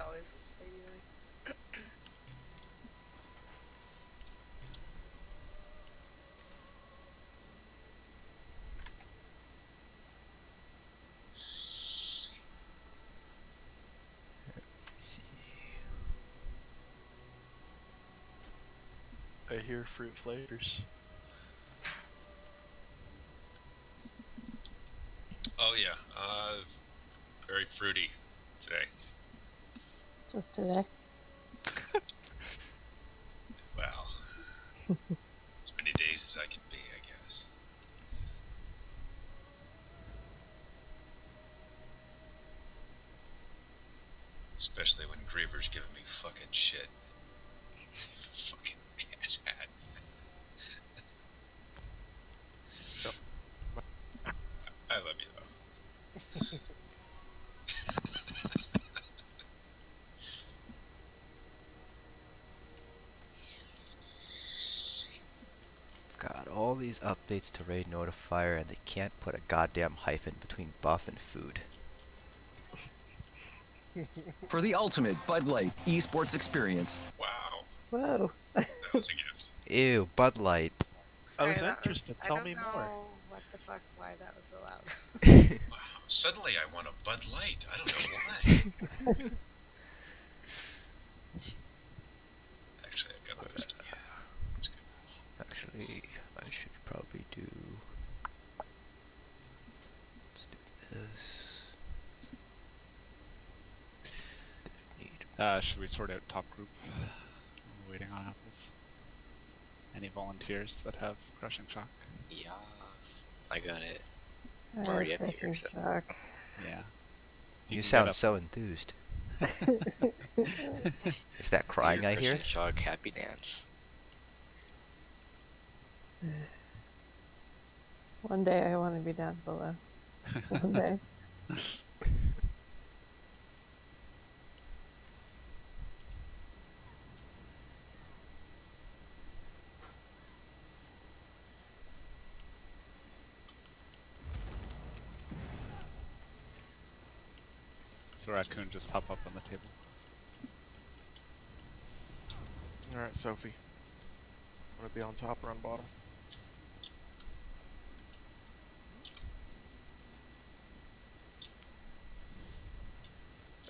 always. I hear fruit flavors. Oh yeah, very fruity today. Just today. Well, as many days as I can be, I guess. Especially when Griever's giving me fucking shit. Fucking asshat. I love you though. God, all these updates to Raid Notifier and they can't put a goddamn hyphen between buff and food. For the ultimate Bud Light esports experience. Wow. Whoa. That was a gift. Ew, Bud Light. I was interested. Tell me more. I don't know what the fuck, why that was allowed. Wow. Suddenly I want a Bud Light. I don't know why. Actually, I've got a list. Yeah, that's good. Actually, I should probably do... Let's do this. Should we sort out top group? We're waiting on apples. Any volunteers that have crushing shock? Yes, I got it. I already have up here, crushing so. shock. Yeah. You can sound get up- so enthused. Is that crying I hear? Shock, happy dance. One day I want to be down below. One day. So Raccoon, just hop up on the table. Alright, Sophie. Want to be on top or on bottom?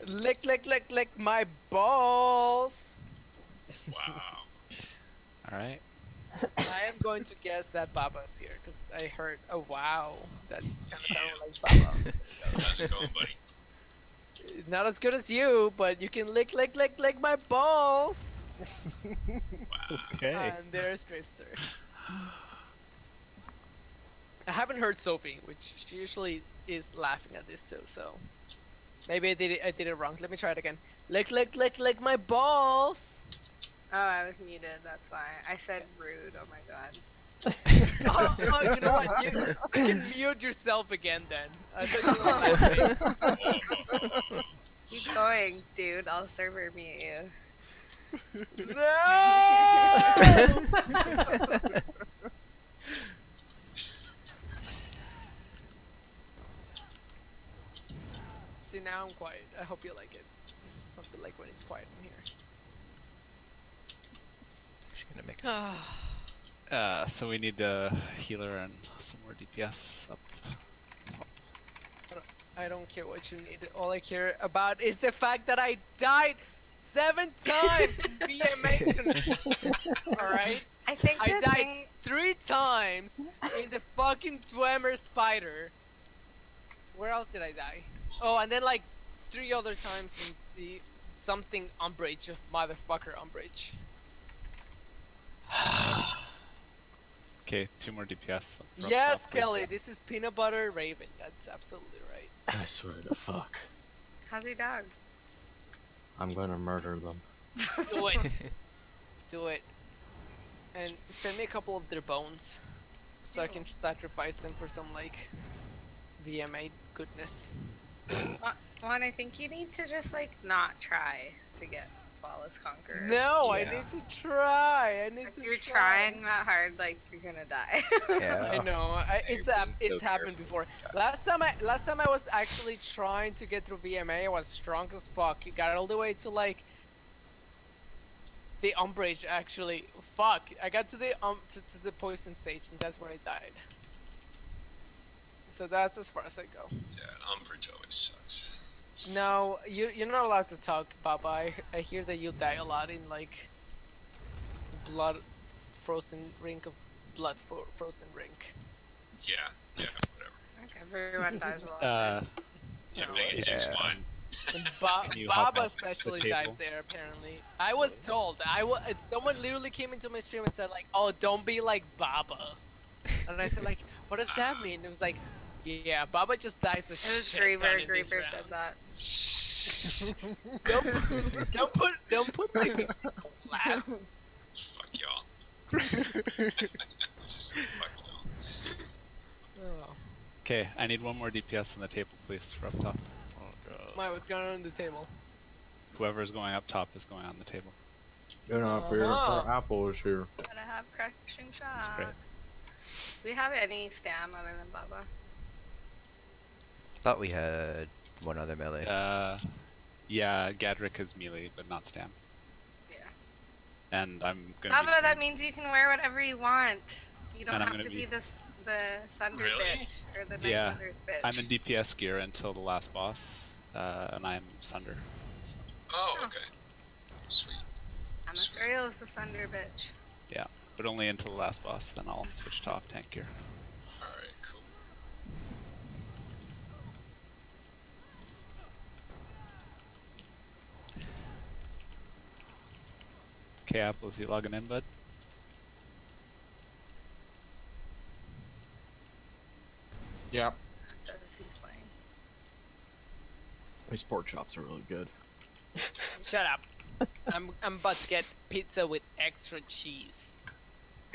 Lick, lick, lick, lick my balls! Wow. Alright. I am going to guess that Baba's here, because I heard a wow that kind of sounded like Baba. How's it going, buddy? Not as good as you, but you can lick, lick, lick, lick my balls! Wow. Okay. And there's Drifter. I haven't heard Sophie, which she usually is laughing at this too, so... Maybe I did it wrong. Let me try it again. Lick, lick, lick, lick my balls! Oh, I was muted, that's why. I said rude, oh my god. Oh, you know what? You can mute yourself again then. I thought you were laughing. Keep going, dude, I'll server mute you. No! See, now I'm quiet. I hope you like it. I hope you like when it's quiet in here. She's gonna make So we need a healer and some more DPS up. I don't care what you need. All I care about is the fact that I died 7 times in BMA. Alright? I think I the died thing... 3 times in the fucking Dwemer Spider. Where else did I die? Oh, and then like 3 other times in the something Umbrage of motherfucker Umbrage. Okay, 2 more DPS. Yes, Kelly, this is Peanut Butter Raven. That's absolutely right. I swear to fuck. How's your dog? I'm gonna murder them. Do it. Do it. And send me a couple of their bones. So I can sacrifice them for some, like, VMA goodness. Juan, I think you need to just, like, not try to get flawless conqueror. No, Yeah. I need to try. I need If to you're try. trying that hard, like you're gonna die. Yeah. I know. It's being so happened careful. before. Last time I was actually trying to get through VMA. I was strong as fuck. Got all the way to like the umbrage. Actually, fuck. I got to the to the poison stage, and that's where I died. So that's as far as I go. Yeah, Umbrage always sucks. No, you're not allowed to talk, Baba. I hear that you die a lot in like blood frozen rink of blood frozen rink. Yeah, whatever. Okay, everyone dies a lot. Yeah, Oh, Megan yeah. is fine. And Can you hop Baba up to the especially table? dies there apparently. I was told. Someone literally came into my stream and said like, "Oh, don't be like Baba," and I said like, "What does that mean?" It was like, "Yeah, Baba just dies a It was shit ton Griever. in this Griever round." said that. Shh. don't put like last. Fuck y'all. Just fuck y'all. Oh. Okay, I need one more DPS on the table, please, for up top. Oh god. My, what's going on the table? Whoever is going up top is going on the table. Good enough for Uh-huh. Apple is here. Gotta have crushing shot. great. Do we have any stam other than Baba? Thought we had one other melee. Yeah, Gadrick is melee, but not stam. Yeah. And I'm gonna Baba, be that means you can wear whatever you want. You don't And I'm have gonna to be- be the Sunder Really? bitch or the Night Yeah, Mother's bitch. I'm in DPS gear until the last boss, and I'm Sunder. Oh, Oh. okay. Sweet. Amasriel is the Sunder bitch. But only until the last boss, then I'll switch to off tank gear. Alright, cool. Okay, Apple, is he logging in, bud? Yep. So he's playing. These pork chops are really good. Shut up. I'm about to get pizza with extra cheese.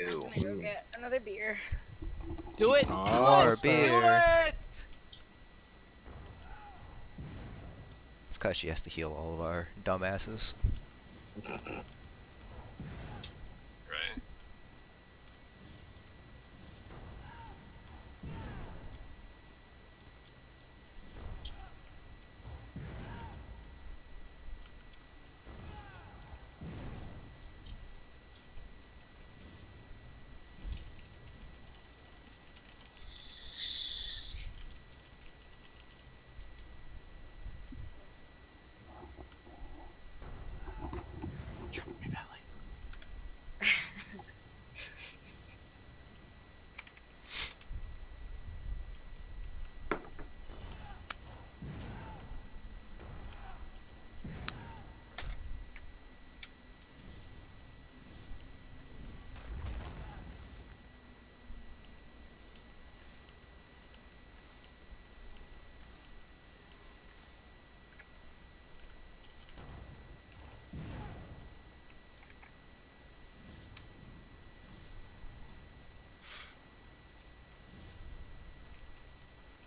I'm gonna go get another beer. Do it. Oh, More it's beer. Do it. It's because she has to heal all of our dumbasses. Right.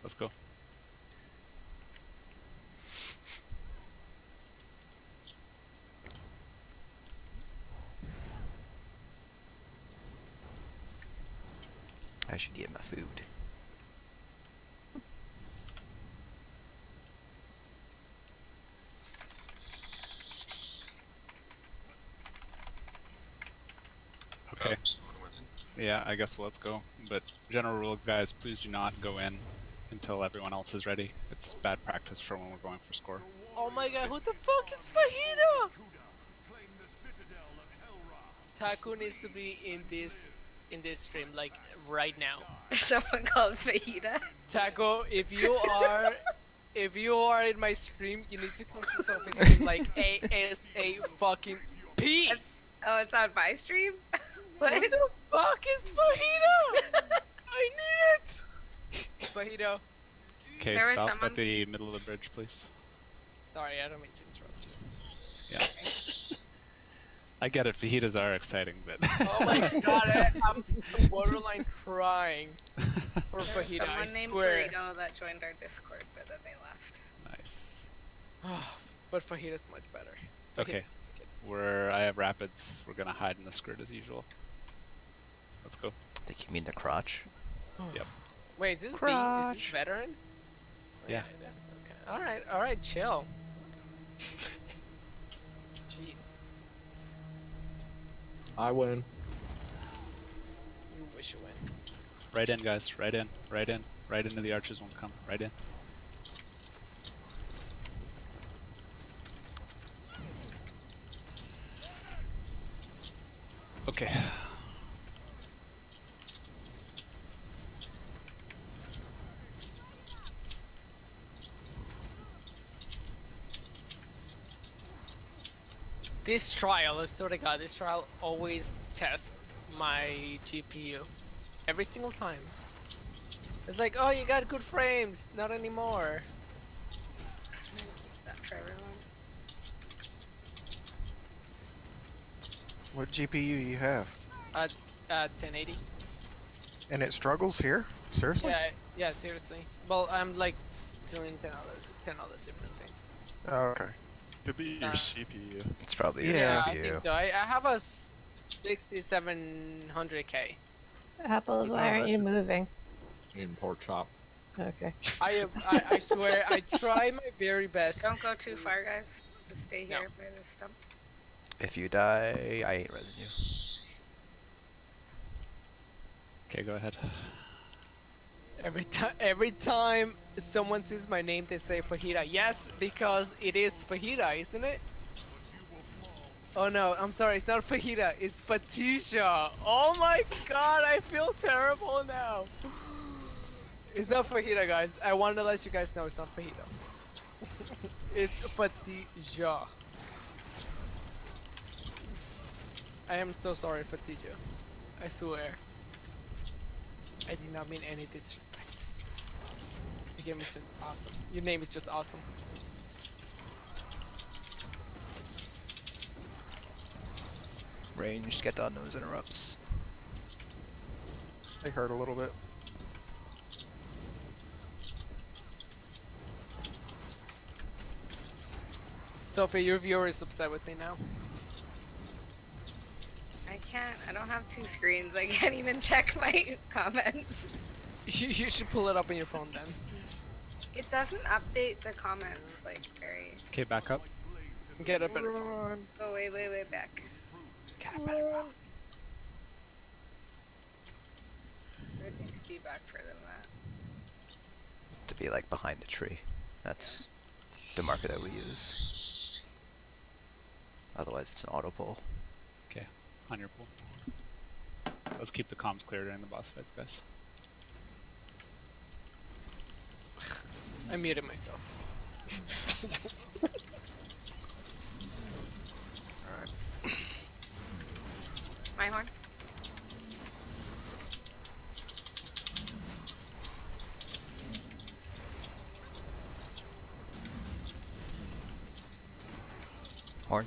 Let's go. I should get my food. Okay. Oh, someone went in. Yeah, I guess let's go. But general rule, guys, please do not go in until everyone else is ready. It's bad practice for when we're going for score. Oh my god, who the fuck is Fajita? Taku needs to be in this stream, like right now. Someone called Fajita. Taco, if you are in my stream, you need to come to Sophie's stream like ASA fucking P. Oh, it's on my stream? What? What the fuck is Fajita? I need it. Fajito. Okay, There was stop someone- at the middle of the bridge, please. Sorry, I don't mean to interrupt you. Yeah. I get it, fajitas are exciting, but... Oh my god, I'm borderline crying for Fajita, I Someone named swear. Burrito that joined our Discord, but then they left. Nice. But Fajita's much better. Okay. where I have rapids, we're gonna hide in the skirt as usual. Let's go. I think you mean the crotch. Yep. Wait, is this B? Is Crotch. this veteran? Yeah. it is. Okay. Alright, chill. Jeez. I win. You wish you win. Right in, guys. Right in. Right in. Right into the archers won't come. Right in. Okay. This trial, I swear to God, this trial always tests my GPU. Every single time. It's like, oh, you got good frames. Not anymore. That for everyone. What GPU you have? 1080. And it struggles here? Seriously? Yeah, seriously. Well, I'm like doing 10 other different things. Oh, okay. Could be your CPU. It's probably your Yeah. I think CPU. so. I have a 6700K. Apples, why aren't you moving? Eating pork chop. Okay. I swear, I try my very best. Don't go too far, guys. Just stay No. here by the stump. If you die, I ain't resin you. Okay, go ahead. Every time someone says my name, they say fajita. Yes, because it is fajita, isn't it? Oh no, I'm sorry, it's not fajita, it's fatisha. Oh my god, I feel terrible now. It's not fajita, guys. I want to let you guys know it's not fajita. It's fatisha. I am so sorry, fatisha. I swear. I did not mean any disrespect. Your game is just awesome. Your name is just awesome. Range, get on those interrupts. They hurt a little bit. Sophie, your viewer is upset with me now. I don't have two screens. I can't even check my comments. You should pull it up on your phone then. It doesn't update the comments, like, very... Okay, back up. Get a better phone. Run. Go way, way, way back. Get a better phone. It would need to be back further than that. To be like behind the tree. That's the marker that we use. Otherwise it's an auto pull. Okay, on your pool. Let's keep the comms clear during the boss fights, guys. I muted myself. Alright. My horn? Horn.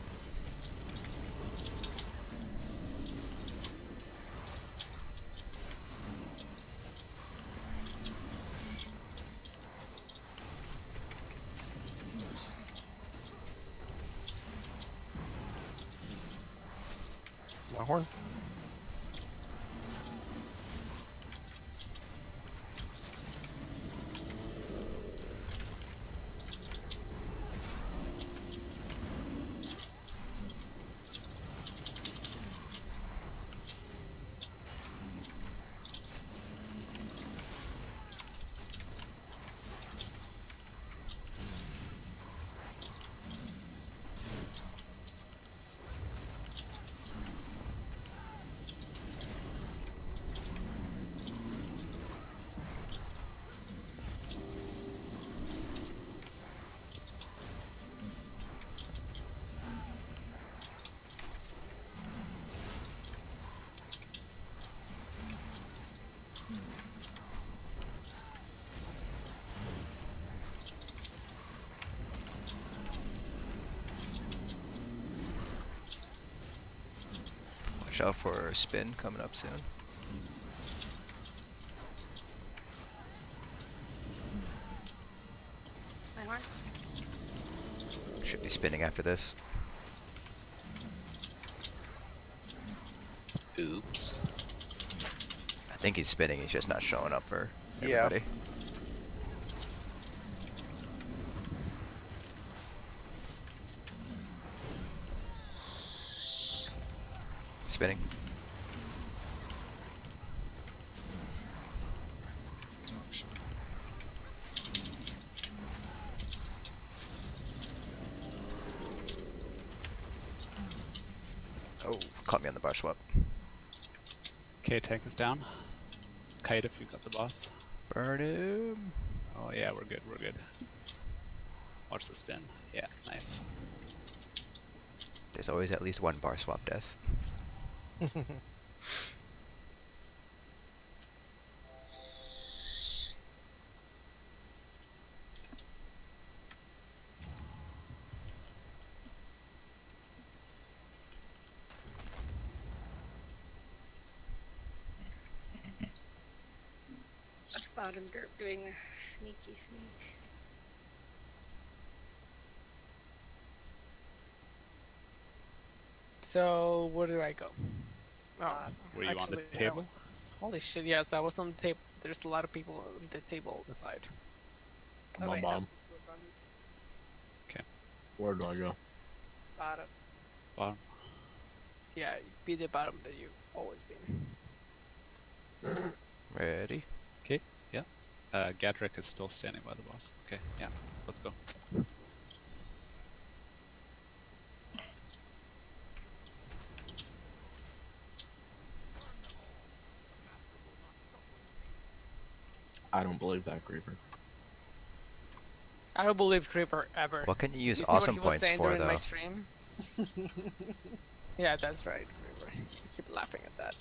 My horn. Watch out for a spin coming up soon. My horn? Should be spinning after this. Oops. I think he's spinning, he's just not showing up for Yeah. everybody. Spinning. Oh, caught me on the bar swap. Okay, tank is down. Kite if you got the boss. Burn him. Oh yeah, we're good, we're good. Watch the spin. Yeah, nice. There's always at least one bar swap death. A spotted group doing the sneaky sneak. So where do I go? Oh, Were you on the actually, I table? was- holy shit! Yes, I was on the table. There's a lot of people on the table on the side. Oh, My wait, bomb. that was on Where do I go? bottom. Bottom. Yeah, be the bottom that you've always been. Ready? Gadrick is still standing by the boss. Okay, yeah, let's go. I don't believe that, Creeper. I don't believe Creeper ever. What can you use You see what awesome he was points saying for during my though? stream? Yeah, that's right, Creeper. You keep laughing at that.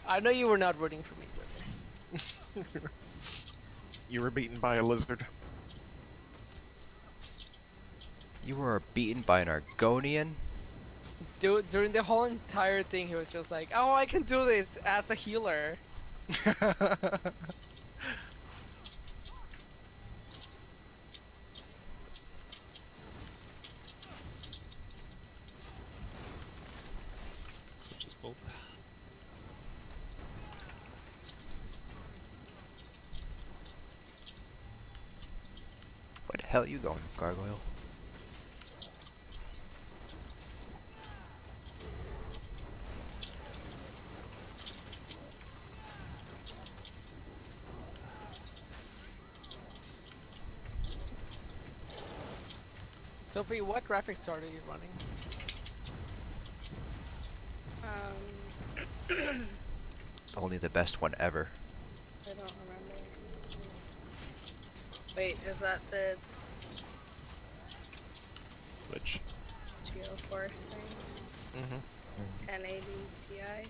I know you were not rooting for me, Creeper. You were beaten by a lizard. You were beaten by an Argonian? During the whole entire thing, he was just like, "Oh, I can do this as a healer." Switches both. Where the hell are you going, Gargoyle? Sophie, what graphics card are you running? Only the best one ever. I don't remember. Wait, is that the Switch. Geoforce thing? Mm-hmm. 1080 Ti?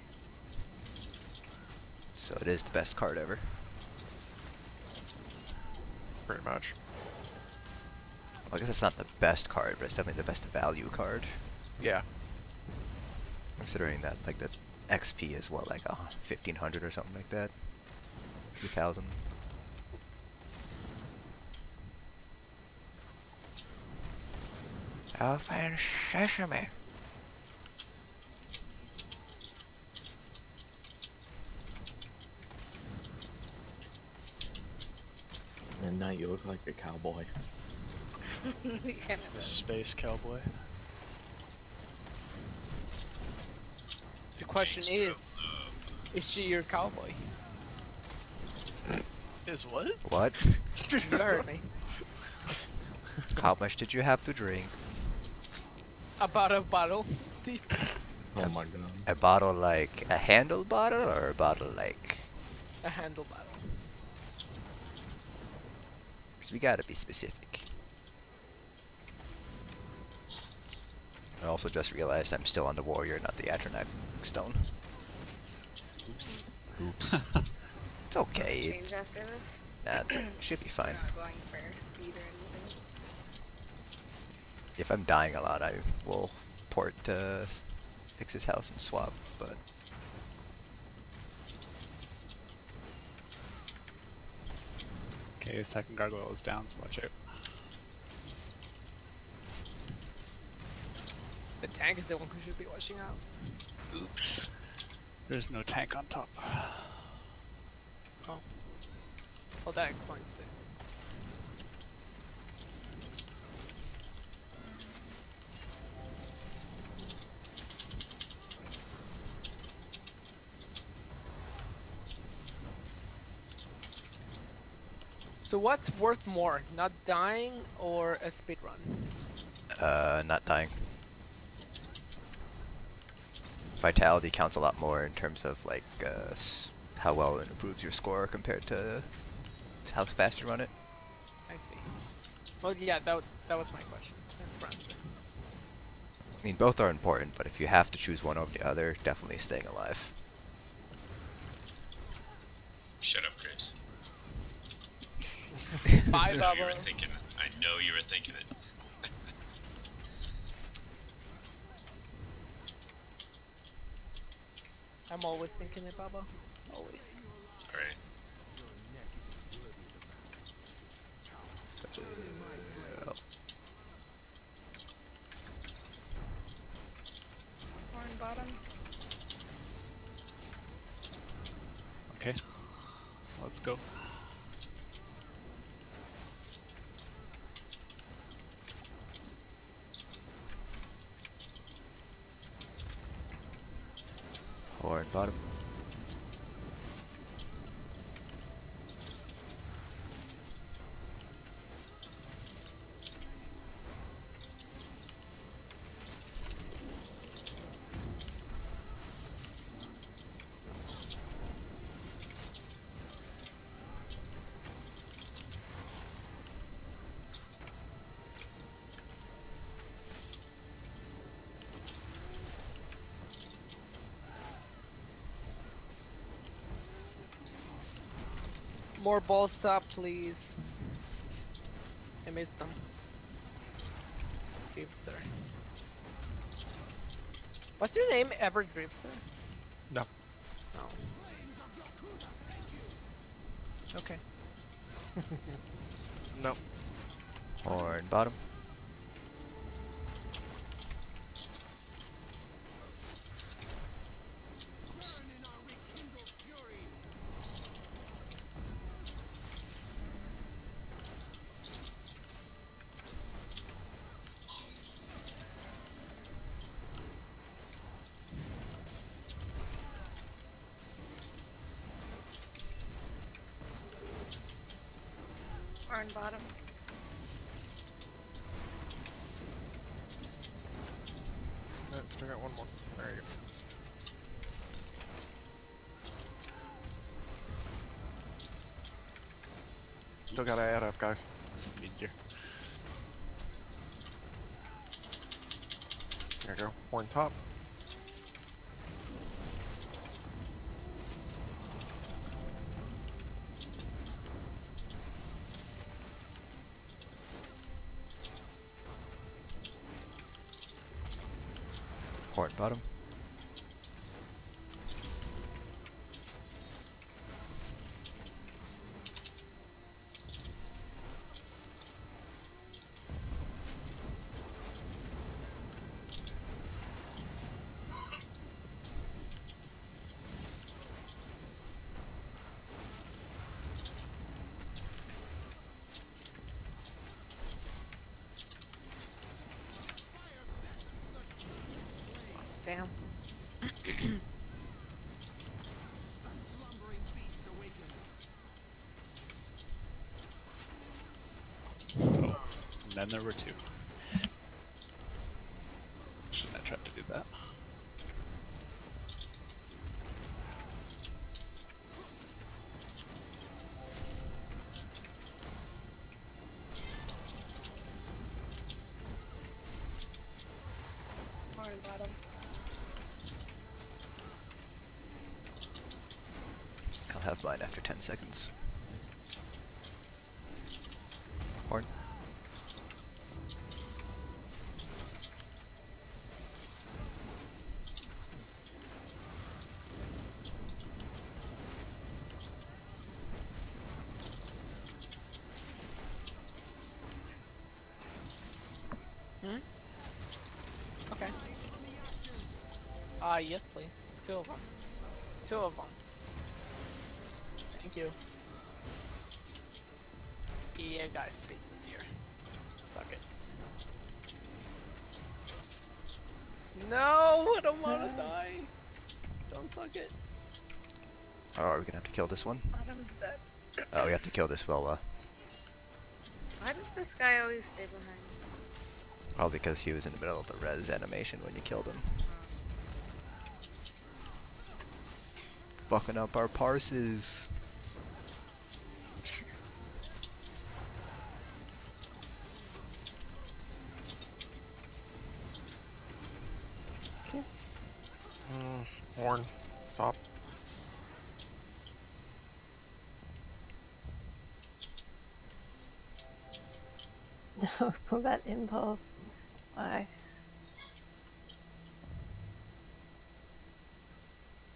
So it is the best card ever. Pretty much. Well, I guess it's not the best card, but it's definitely the best value card. Yeah. Considering that, like, the XP is what, like 1500 or something like that? 2000. Open sesame. And now you look like a cowboy. You kind The of space cowboy. The question is she your cowboy? Is what? What? You heard me. How much did you have to drink? About a bottle. Oh my god. A bottle like a handle bottle, or a bottle like... A handle bottle. Because we gotta be specific. I also just realized I'm still on the warrior, not the Atronach stone. Oops. Oops. It's okay. change after this. Nah, it should be fine. Not going for speed or anything. If I'm dying a lot, I will port to Ix's house and swap, but... Okay, second gargoyle is down, so watch out. The tank is the one who should be watching out. Oops. There's no tank on top. Oh. Well, that explains it. So what's worth more, not dying or a speed run? Not dying. Vitality counts a lot more in terms of like how well it improves your score compared to how fast you run it. I see. Well, yeah, that was my question. Thanks for answering. I mean, both are important, but if you have to choose one over the other, definitely staying alive. Shut up, Chris. Bye, I know you were Bubba. thinking. I know you were thinking it. I'm always thinking it, Bubba. Always. All right. Horn bottom. Okay. Let's go. Horn bottom. More ball stop, please. I missed them. Dripster. What's your name ever, Dripster? No. Oh. Okay. No. Horn bottom. Oops. Horn bottom. Still got one more. There you go. Still gotta add up, guys. Need gear. There you go. One top. Horn bottom. Damn. Oh, and then there were two. Shouldn't have tried to do that. Horn bottom. I'll have mine after 10 seconds. Horn. Hmm? Okay. Yes, please. 2 of them. 2 of them. Thank you. Yeah, guys, pizza's here. Suck it. No, I don't wanna die. Don't suck it. Oh, are we gonna have to kill this one? Autumn's dead. Oh, we have to kill this Velwa. Why does this guy always stay behind? Probably because he was in the middle of the res animation when you killed him. Fucking up our parses. Horn. Top. No, pull that impulse. Why?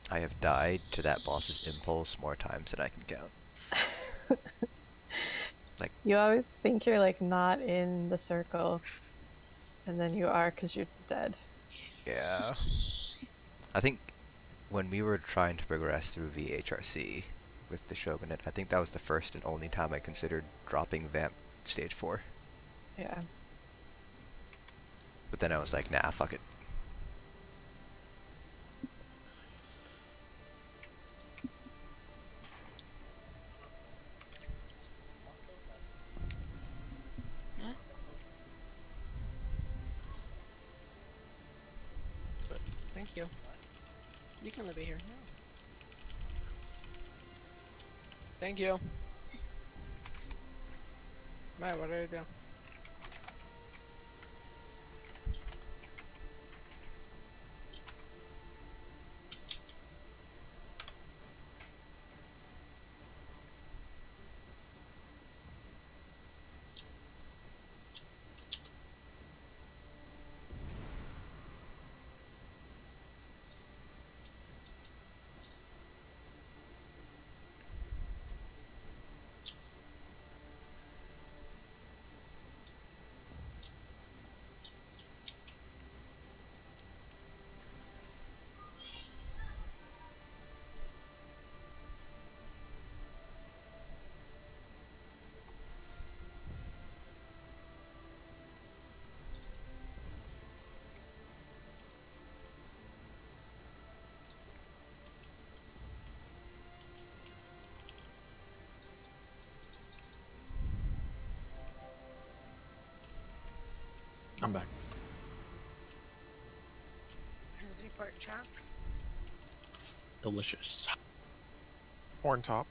I have died to that boss's impulse more times than I can count. Like, You always think you're like not in the circle, and then you are because you're dead. yeah. I think when we were trying to progress through vHRC with the Shogunate, I think that was the first and only time I considered dropping Vamp Stage 4. Yeah. But then I was like, nah, fuck it. That's good. Thank you. You can live here. Thank you. Right, what do I do? I'm back. How's your pork chops? Delicious. Horn top.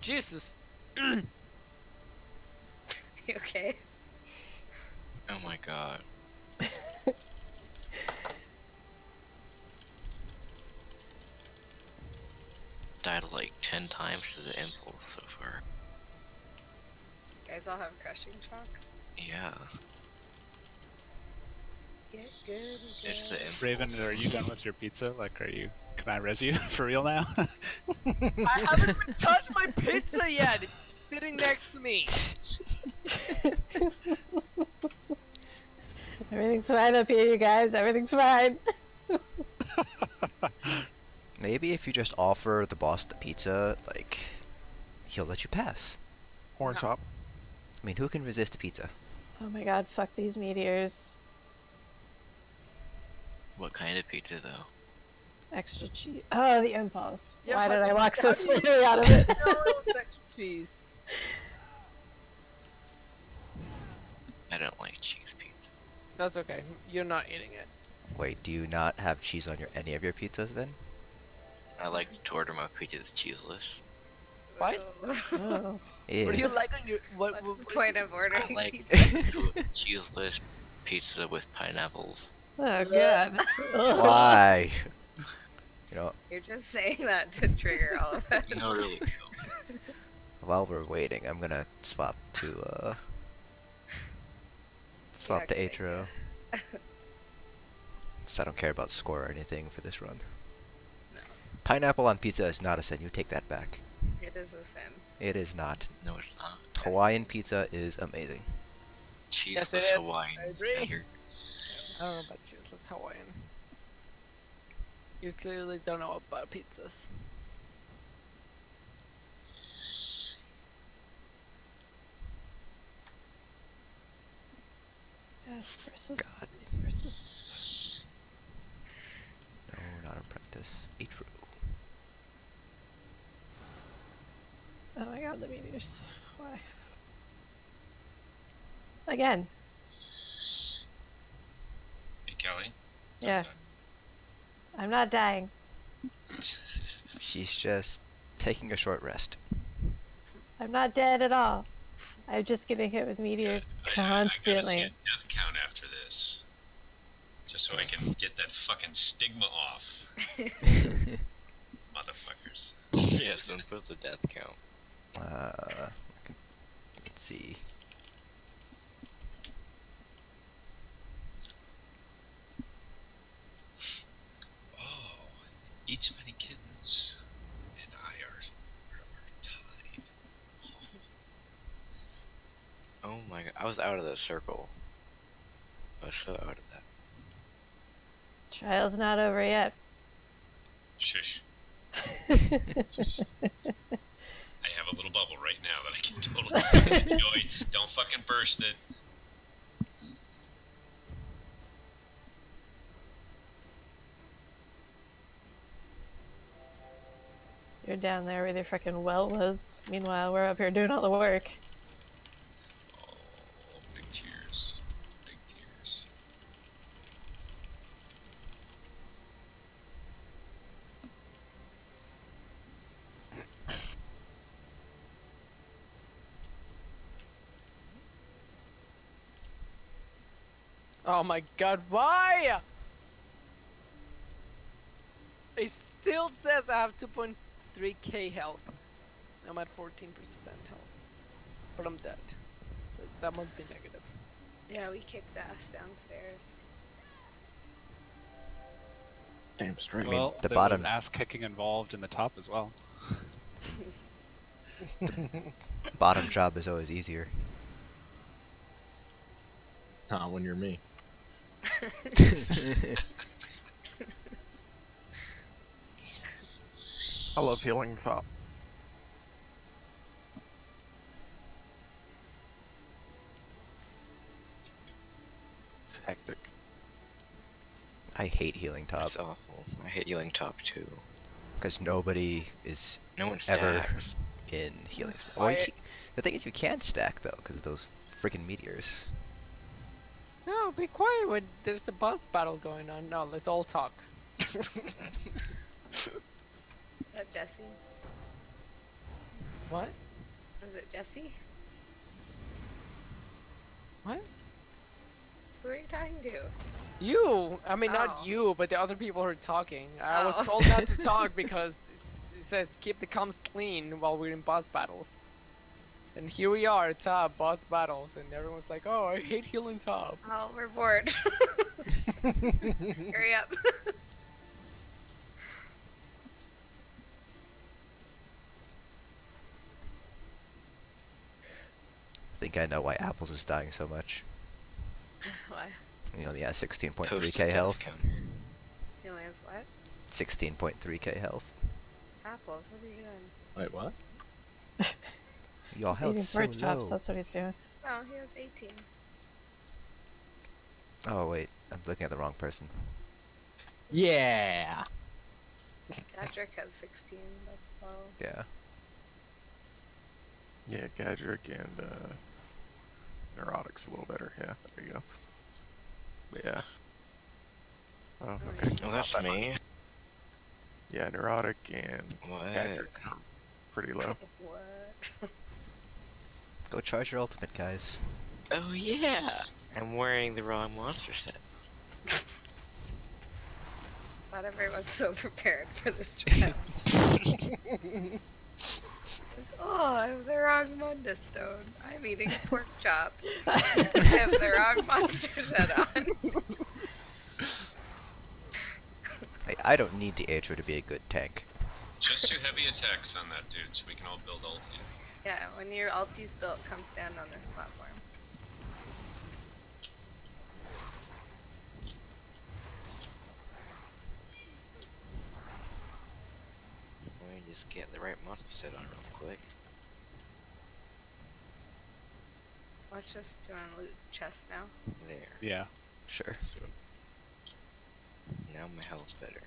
Jesus. You okay? Oh my god. Died like 10 times to the impulse so far. You guys all have crushing chalk? Yeah. Get good. It's the impulse. Raven, are you done with your pizza? Like, can I res you for real now? I haven't even touched my pizza yet. It's sitting next to me. Everything's fine up here, you guys. Everything's fine. Maybe if you just offer the boss the pizza, like, he'll let you pass. Horn No. top. I mean, who can resist pizza? Oh my god, fuck these meteors. What kind of pizza though? Extra cheese. Oh, the impulse. Yeah, Why but did I walk so how do you- slowly out of it? No, it was extra cheese. I don't like cheese pizza. That's okay. You're not eating it. Wait, do you not have cheese on any of your pizzas then? I like to order my pizzas cheeseless. What? Oh. Yeah. What do you like on your What's the point of I ordering like pizza? cheeseless pizza with pineapples. Oh god. Why? You know, You're just saying that to trigger all of us. No, really. No. while we're waiting, I'm gonna swap to swap to good Atro. So I don't care about score or anything for this run. No. Pineapple on pizza is not a sin. You take that back. It is a sin. It is not. No, it's not. Hawaiian pizza is amazing. Cheeseless it is. Hawaiian I is agree. better. I don't know about cheeseless Hawaiian. You clearly don't know about pizzas. Yes, versus God. resources. No, not apprentice. Atro. Oh my god, the meteors. Why? Again. Hey, Kelly. Yeah. I'm not dying. She's just taking a short rest. I'm not dead at all. I'm just getting hit with meteors I gotta see a constantly. death count after this. Just so I can get that fucking stigma off. Motherfuckers. Yeah, so impose the death count. Let's see. Oh, eat so many kittens, and I are tied. Oh my god, I was out of the circle. I was so out of that. Trial's not over yet. Shush. I have a little bubble right now that I can totally enjoy. Don't fucking burst it. You're down there where the frickin' well was. Meanwhile, we're up here doing all the work. Oh, big tears. Big tears. Oh my god, why? It still says I have 2.3k health. I'm at 14% health. But I'm dead. That must be negative. Yeah, we kicked ass downstairs. Damn straight. mean, Well, the there bottom- was ass kicking involved in the top as well. Bottom job is always easier. Nah, when you're me. I love healing top. It's hectic. I hate healing top That's awful. I hate healing top too. because nobody is No one ever stacks. in healing. Well, I- the thing is, you can't stack though because of those freaking meteors. No, be quiet when there's a boss battle going on. No, let's all talk. Is that Jesse? What? Was it Jesse? What? Who are you talking to? You! I mean, not Oh. you, but the other people who are talking. I was Oh. told not to talk because it says keep the comms clean while we're in boss battles. And here we are, top, boss battles, and everyone's like, oh, I hate healing top. Oh, we're bored. Hurry up. I think I know why Apples is dying so much. Why? You know, he has Post the 16.3k death health. count. He only has what? 16.3k health. Apples. What are you doing? Wait, what? Y'all He's health eating so pork chops, low. that's what he's doing. Oh, he has 18. Oh wait, I'm looking at the wrong person. Yeah. Patrick has 16. That's low. Yeah. Yeah, Gadrick and Neurotic's a little better. Yeah, there you go. But yeah. Oh, okay. Oh, that's me. Yeah, neurotic and What? Patrick are pretty low. What? Go charge your ultimate, guys. Oh yeah! I'm wearing the wrong monster set. Not everyone's so prepared for this trap. Oh, I have the wrong Munda Stone. I'm eating pork chop. I have the wrong monster set on. I don't need the Atro to be a good tank. Just do heavy attacks on that dude so we can all build ulti. Yeah, when your ulti's built, come stand on this platform. Let me just get the right monster set on real quick. Let's just do a loot chest now. There. Yeah. Sure. Let's do it. Now my health's better.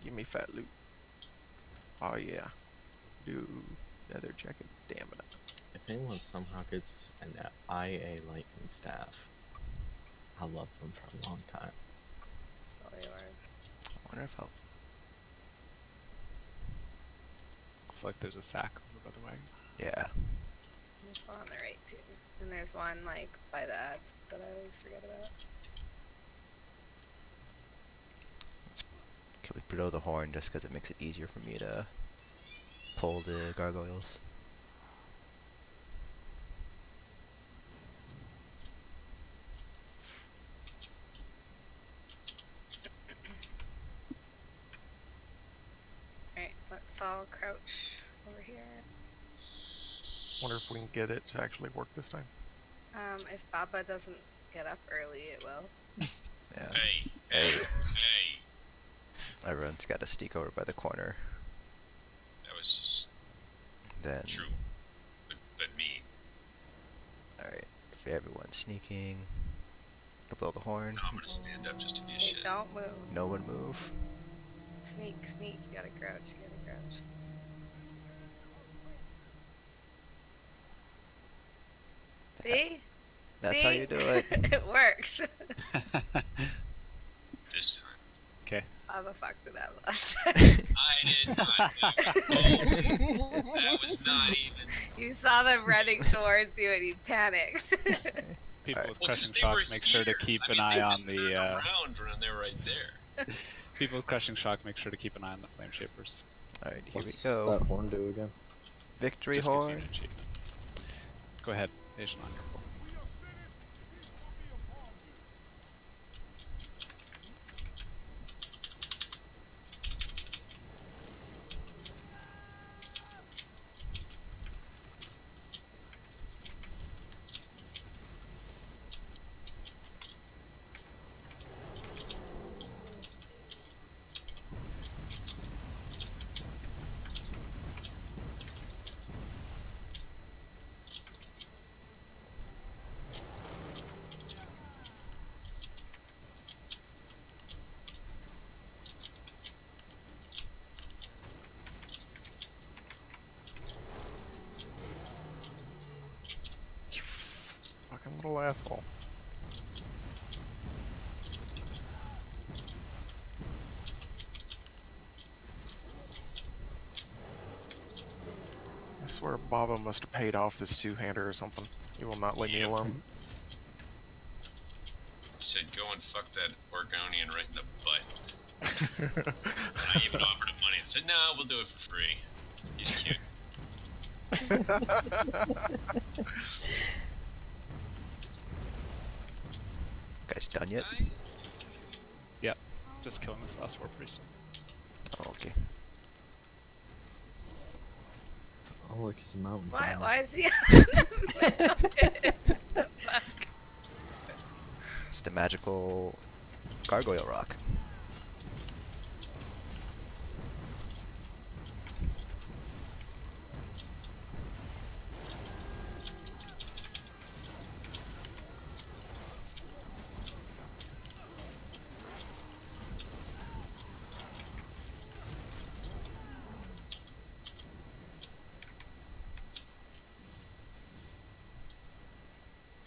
Give me fat loot. Oh yeah. Do leather jacket. Damn it. If anyone somehow gets an IA lightning staff, I'll love them for a long time. All yours. I wonder if I'll... Looks like there's a sack over by the wagon. Yeah. There's one on the right too. And there's one like by the ads that I always forget about. Can we blow the horn just because it makes it easier for me to pull the gargoyles? Alright, let's all crouch over here. Wonder if we can get it to actually work this time. If Baba doesn't get up early, it will. Yeah. Hey, Hey. hey. Everyone's got to sneak over by the corner. That was Then, just true. But me. alright, if everyone's sneaking, I'll blow the horn. No, I'm gonna stand up just to be a Hey, shit. don't move. No one move. Sneak, sneak. You gotta crouch, you gotta crouch. See? That's See? how you do it. It works. This time. Okay. Baba fucked it up last time. I did not do it. That was not even. You saw them running towards you and you panicked. People Alright. with Well, 'cause crushing they shock, were make sure to here. keep I an mean, eye they on just turned the. around when they were right there. People with crushing shock, make sure to keep an eye on the flame shapers. Alright, here What's we go. that horn do again? Victory Just gives you horn. an achievement. Go ahead, Asian on your pull. Fucking little asshole. I swear Baba must have paid off this two-hander or something. He will not leave me Yep. alone. He said, go and fuck that Oregonian right in the butt. And I even offered him money and said, no, we'll do it for free. He's cute. Guys done yet? Nice. Yep. Just killing this last war priest. Oh, okay. Oh, look, it's a mountain. Why is he The fuck? It's the magical gargoyle rock.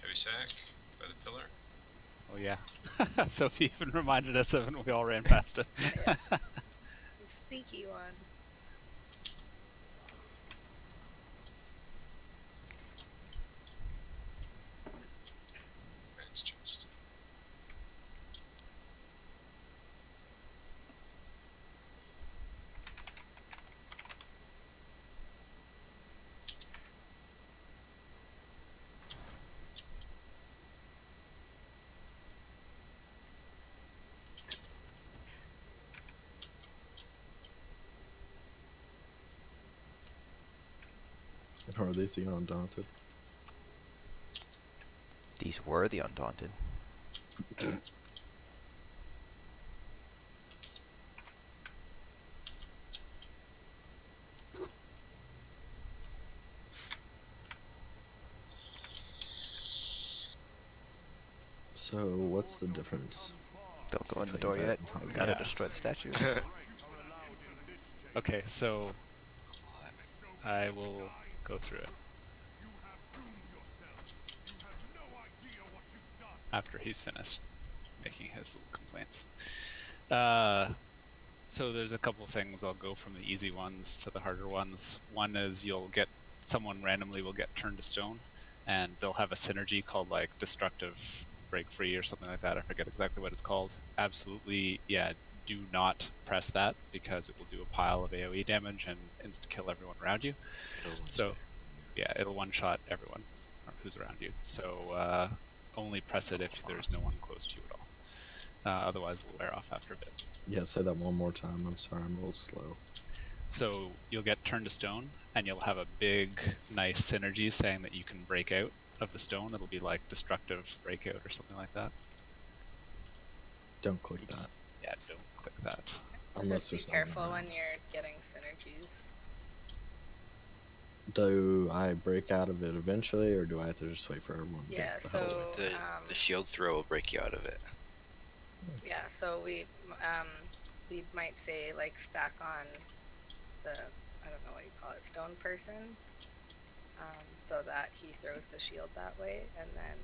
Heavy sack by the pillar. Oh Oh yeah. Sophie even reminded us of it and we all ran past it. The sneaky one. That's just. Or are these the Undaunted? These were the Undaunted. So, what's the difference? Don't go in the between door that yet. and Hungry? Gotta Yeah. destroy the statues. Okay, so I will go through it. After he's finished making his little complaints. So there's a couple things. I'll go from the easy ones to the harder ones. One is someone randomly will get turned to stone, and they'll have a synergy called like destructive break free or something like that. I forget exactly what it's called. Absolutely, yeah, do not press that because it will do a pile of AoE damage and insta kill everyone around you. So yeah, it'll one shot everyone who's around you. So only press it if there's no one close to you at all. Otherwise it'll wear off after a bit. Yeah, say that one more time. I'm sorry, I'm a little slow. So you'll get turned to stone, and you'll have a big, nice synergy saying that you can break out of the stone. It'll be like destructive breakout or something like that. Don't click Oops. that. Yeah, don't click that. So Unless just be there's no careful one when you're getting synergies. Do I break out of it eventually, or do I have to just wait for everyone to Yeah, get the hell away? so The shield throw will break you out of it. yeah, so we might say like stack on the, I don't know what you call it, stone person, so that he throws the shield that way, and then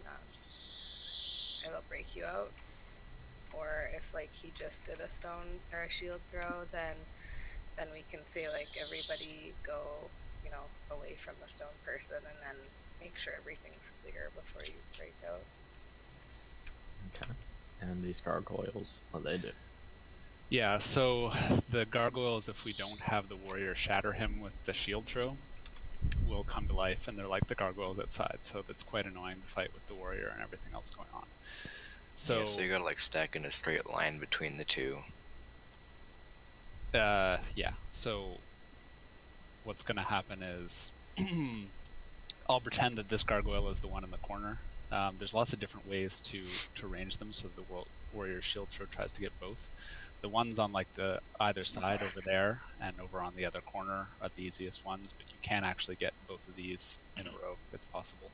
it'll break you out. Or if like he just did a stone or a shield throw, then we can say like everybody go, you know, away from the stone person, and then make sure everything's clear before you break out. Okay. And these gargoyles, what they do? Yeah, so the gargoyles, if we don't have the warrior shatter him with the shield throw, will come to life, and they're like the gargoyles outside, so it's quite annoying to fight with the warrior and everything else going on. So, Yeah, so you gotta like stack in a straight line between the two. yeah, so what's gonna happen is I'll pretend that this gargoyle is the one in the corner. There's lots of different ways to range them so the warrior shield throw tries to get both. The ones on like the either side over there and over on the other corner are the easiest ones, but you can actually get both of these in a row. It's possible.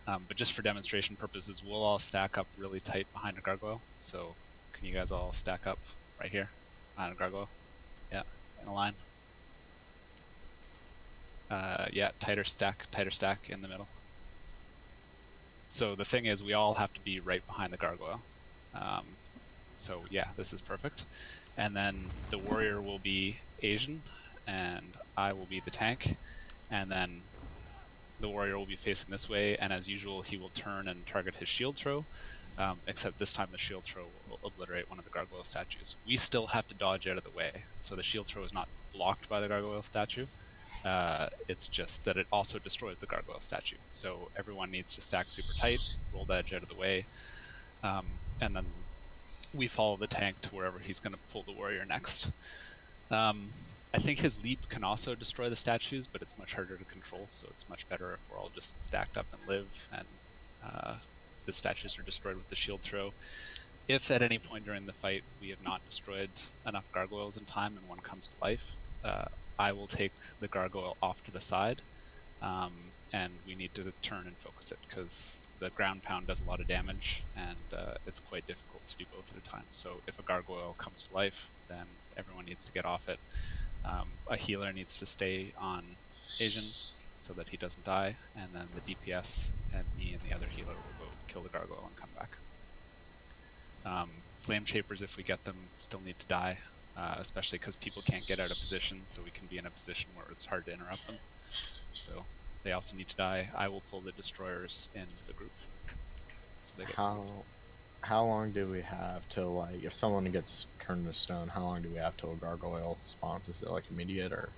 But just for demonstration purposes, we'll all stack up really tight behind a gargoyle. So can you guys all stack up right here behind a gargoyle? Yeah, in a line. Yeah, tighter stack in the middle. So the thing is, we all have to be right behind the gargoyle. So yeah, this is perfect. And then the warrior will be Asian, and I will be the tank. And then the warrior will be facing this way, and as usual, he will turn and target his shield throw. Except this time the shield throw will obliterate one of the gargoyle statues. We still have to dodge out of the way, so the shield throw is not blocked by the gargoyle statue. It's just that it also destroys the gargoyle statue. So everyone needs to stack super tight, roll the edge out of the way, and then we follow the tank to wherever he's going to pull the warrior next. I think his leap can also destroy the statues, but it's much harder to control, so it's much better if we're all just stacked up and live, and the statues are destroyed with the shield throw. If at any point during the fight we have not destroyed enough gargoyles in time and one comes to life, I will take the gargoyle off to the side, and we need to turn and focus it, because the ground pound does a lot of damage, and it's quite difficult to do both at a time. So if a gargoyle comes to life, then everyone needs to get off it. A healer needs to stay on Asian so that he doesn't die, and then the DPS and me and the other healer will go kill the gargoyle and come back. Flame Shapers, if we get them, still need to die, especially because people can't get out of position, so we can be in a position where it's hard to interrupt them. So they also need to die. I will pull the destroyers in the group. So they get How long do we have till, like, if someone gets turned to stone, how long do we have till a gargoyle spawns? Is it like immediate, or?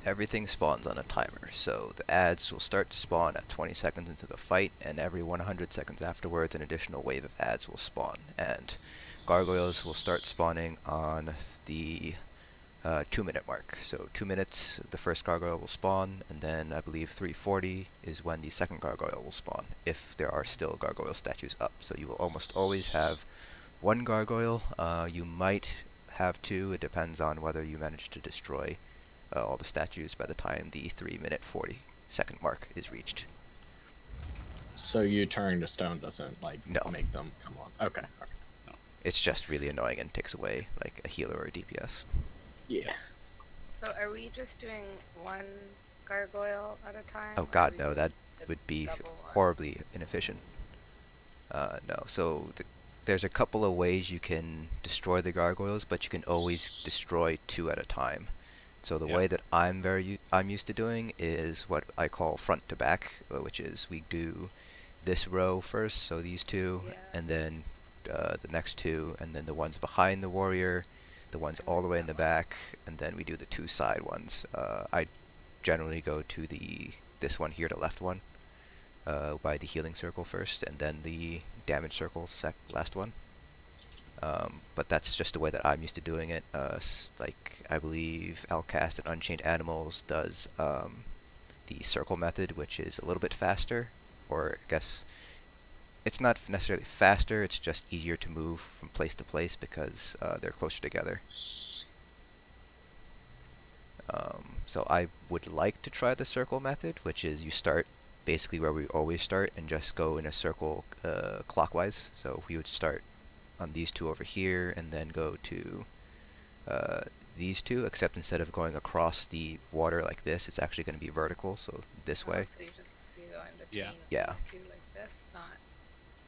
Everything spawns on a timer, so the ads will start to spawn at 20 seconds into the fight, and every 100 seconds afterwards an additional wave of ads will spawn, and gargoyles will start spawning on the 2-minute mark. So 2 minutes, the first gargoyle will spawn, and then I believe 3:40 is when the second gargoyle will spawn, if there are still gargoyle statues up. So you will almost always have one gargoyle. You might have two, it depends on whether you manage to destroy all the statues by the time the 3-minute 40-second mark is reached. So you turning to stone doesn't, like, No. make them come on? Okay. No. It's just really annoying and takes away, like, a healer or a DPS. Yeah. So are we just doing one gargoyle at a time? Oh or are god, we no, doing that the would be double one? horribly inefficient. No, so there's a couple of ways you can destroy the gargoyles, but you can always destroy 2 at a time. So the way that I'm used to doing is what I call front to back, which is we do this row first, so these 2, and then the next 2, and then the ones behind the warrior, the ones all the way in the back, and then we do the 2 side ones. I generally go to this one here, the left one, by the healing circle first, and then the damage circle last one. But that's just the way that I'm used to doing it. Like, I believe Outcast and Unchained Animals does the circle method, which is a little bit faster, or I guess it's not necessarily faster, it's just easier to move from place to place because they're closer together. So I would like to try the circle method, which is you start basically where we always start and just go in a circle clockwise. So we would start on these 2 over here and then go to these 2, except instead of going across the water like this, it's actually going to be vertical, so this way. So you go in between Yeah. these 2 like this, not...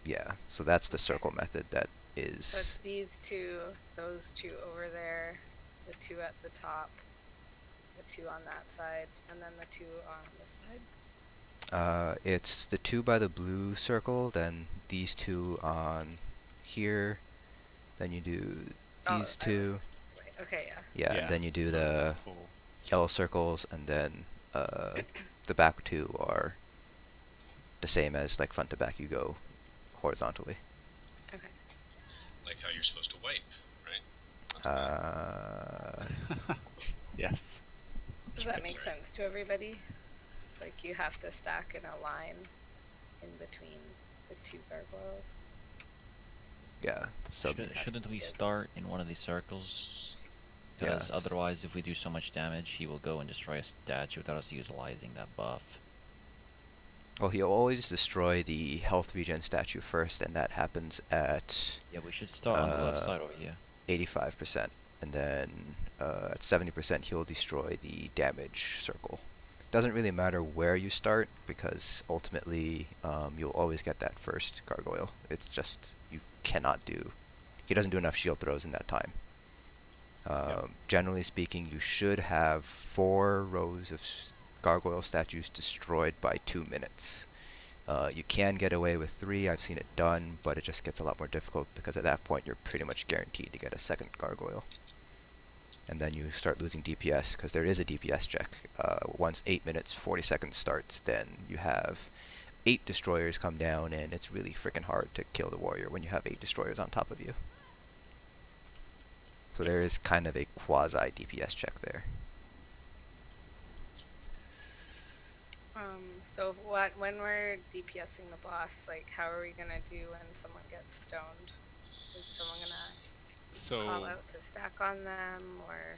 Yeah, so that's the circle method that is... So it's these 2, those 2 over there, the 2 at the top, the 2 on that side, and then the 2 on this side? It's the 2 by the blue circle, then these 2 on here, then you do these 2. Okay, Yeah, and then you do the yellow circles, and then the back 2 are the same as, like, front to back, you go horizontally. Okay. Like how you're supposed to wipe, right? Yes. Does that make sense to everybody? Like, you have to stack in a line in between the 2 gargoyles? Yeah, so... Shouldn't we start in one of these circles? Because otherwise, if we do so much damage, he will go and destroy a statue without us utilizing that buff. Well, he'll always destroy the health regen statue first, and that happens at... Yeah, we should start on the left side over here. 85%, and then at 70% he'll destroy the damage circle. Doesn't really matter where you start, because ultimately you'll always get that first gargoyle. It's just, you cannot do... He doesn't do enough shield throws in that time. Generally speaking, you should have 4 rows of gargoyle statues destroyed by 2 minutes. You can get away with 3, I've seen it done, but it just gets a lot more difficult because at that point you're pretty much guaranteed to get a second gargoyle. And then you start losing DPS, because there is a DPS check. Once 8 minutes 40 seconds starts, then you have 8 destroyers come down, and it's really freaking hard to kill the warrior when you have 8 destroyers on top of you. So there is kind of a quasi DPS check there. So when we're DPSing the boss, like, how are we gonna do when someone gets stoned? Is someone gonna call out to stack on them, or?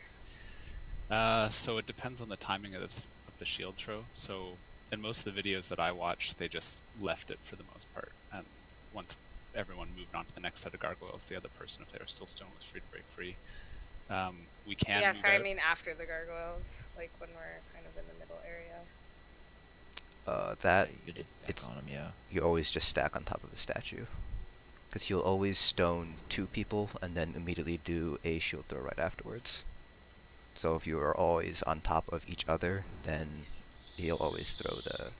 So it depends on the timing of the shield throw. So in most of the videos that I watched, they just left it for the most part, and once everyone moved on to the next set of gargoyles, the other person, if they were still stoned, was free to break free. We can. Yeah, move sorry, out. I mean after the gargoyles, like when we're kind of in the middle area. That You could it's stack on him, yeah. you always just stack on top of the statue. Because he'll always stone 2 people and then immediately do a shield throw right afterwards. So if you are always on top of each other, then he'll always throw the...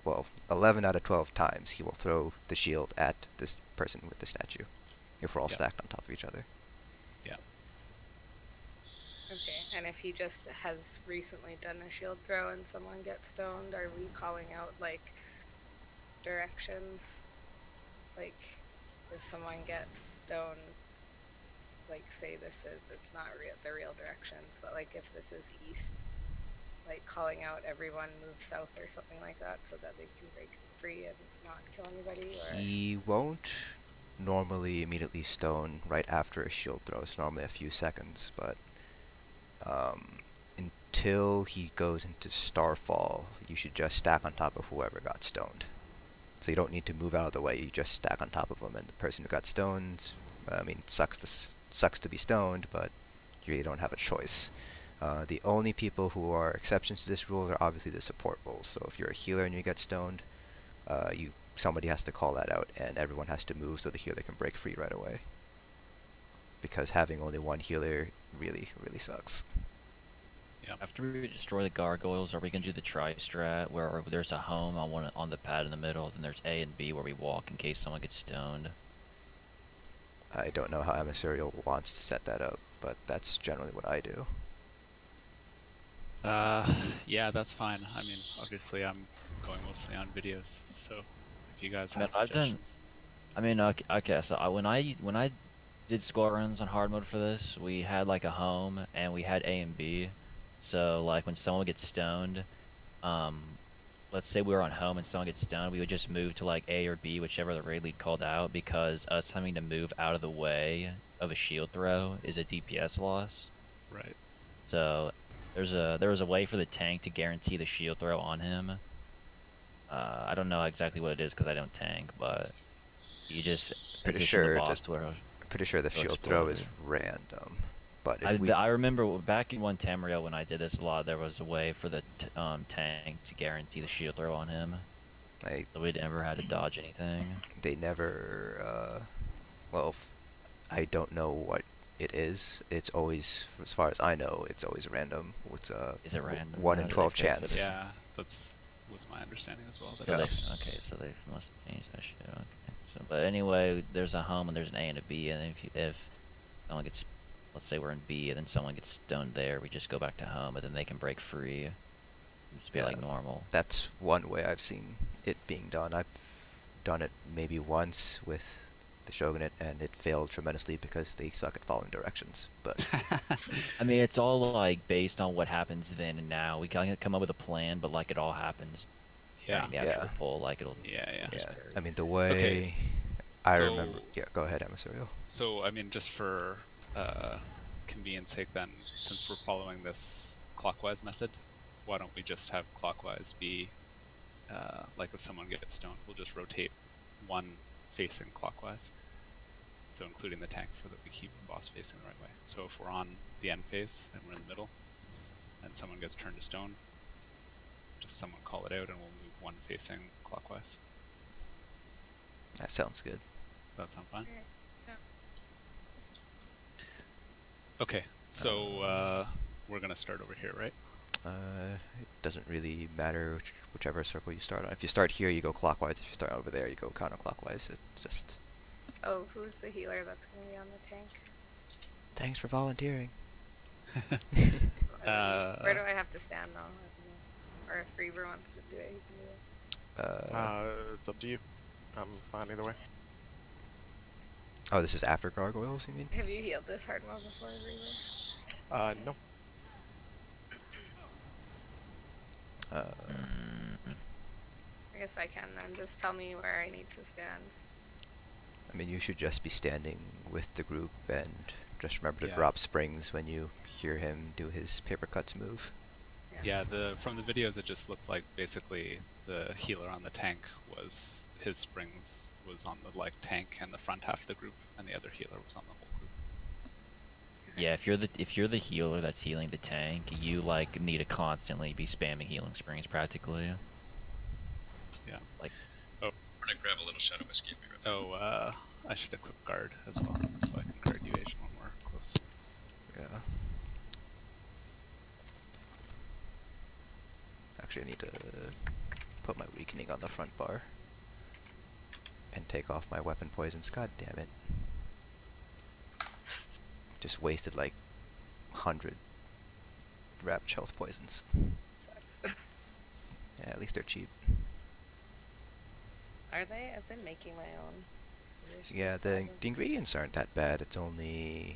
Well, 11 out of 12 times he will throw the shield at this person with the statue. If we're all stacked on top of each other. Yeah. Okay, and if he just has recently done a shield throw and someone gets stoned, are we calling out, like, directions? Like, if someone gets stoned, like, say it's not the real directions, but, like, if this is east, like, calling out everyone move south or something like that so that they can break free and not kill anybody, or... He won't normally immediately stone right after a shield throw. It's normally a few seconds, but until he goes into Starfall, you should just stack on top of whoever got stoned. So you don't need to move out of the way, you just stack on top of them, and the person who got stoned, I mean, sucks to be stoned, but you really don't have a choice. The only people who are exceptions to this rule are obviously the support roles. So if you're a healer and you get stoned, somebody has to call that out, and everyone has to move so the healer can break free right away. Because having only one healer really, really sucks. Yeah. After we destroy the gargoyles, are we gonna do the tri-strat where there's a home on the pad in the middle, then there's A and B where we walk in case someone gets stoned? I don't know how Emissarial wants to set that up, but that's generally what I do. Yeah, that's fine. I mean, obviously I'm going mostly on videos, so if you guys have suggestions. Okay, so when I did squad runs on hard mode for this, we had like a home and we had A and B. So like when someone gets stoned, let's say we were on home and someone gets stoned, we would just move to like A or B, whichever the raid lead called out, because us having to move out of the way of a shield throw is a DPS loss. Right. So there was a way for the tank to guarantee the shield throw on him. I don't know exactly what it is because I don't tank, but you just pretty sure the shield throw is random. But if I remember back in 1 Tamriel when I did this a lot, there was a way for the tank to guarantee the shield throw on him. So we never had to dodge anything. They never, well, I don't know what it is. It's always, as far as I know, it's always random. It's is it random? 1 in 12 chance. Yeah, was my understanding as well. Okay, so they must have changed that shit. Okay. So, but anyway, there's a home and there's an A and a B, and if someone gets, let's say we're in B, and then someone gets stoned there, we just go back to home, and then they can break free. Just be like normal. That's one way I've seen it being done. I've done it maybe once with the Shogunate, and it failed tremendously because they suck at following directions. But I mean, it's all like based on what happens then and now. We can come up with a plan, but like it all happens. Yeah. The actual pull, like it'll. Yeah. I mean, the way I remember. Yeah, go ahead, Emissarial. So I mean, just for convenience sake, then, since we're following this clockwise method, why don't we just have clockwise be like if someone gets stoned, we'll just rotate one facing clockwise. So including the tank, so that we keep the boss facing the right way. So if we're on the end phase and we're in the middle, and someone gets turned to stone, just someone call it out, and we'll move one facing clockwise. That sounds good. Does that sound fine? Okay, so we're gonna start over here, right? It doesn't really matter whichever circle you start on. If you start here, you go clockwise. If you start over there, you go counterclockwise. It's just... Oh, who's the healer that's going to be on the tank? Thanks for volunteering. Where do I have to stand, though? Or if Reaver wants to do it, he can do it. It's up to you. I'm fine either way. Oh, this is after gargoyles, you mean? Have you healed this hard mode before, Reaver? No. I guess I can then. Just tell me where I need to stand. I mean, you should just be standing with the group and just remember to drop springs when you hear him do his paper cuts move. Yeah, from the videos it just looked like basically the healer on the tank was, his springs was on the tank and the front half of the group, and the other healer was on the whole group. Yeah, if you're the healer that's healing the tank, you need to constantly be spamming healing springs practically. Yeah. I'm gonna grab a little shot of whiskey. I should equip guard as well, so I can guard you Asian when we're close. Yeah. Actually, I need to put my weakening on the front bar. And take off my weapon poisons. God damn it. Just wasted like 100 wrapped health poisons. Sucks. Yeah, at least they're cheap. Are they? I've been making my own. Maybe I should Yeah, just buy the them. ingredients aren't that bad. It's only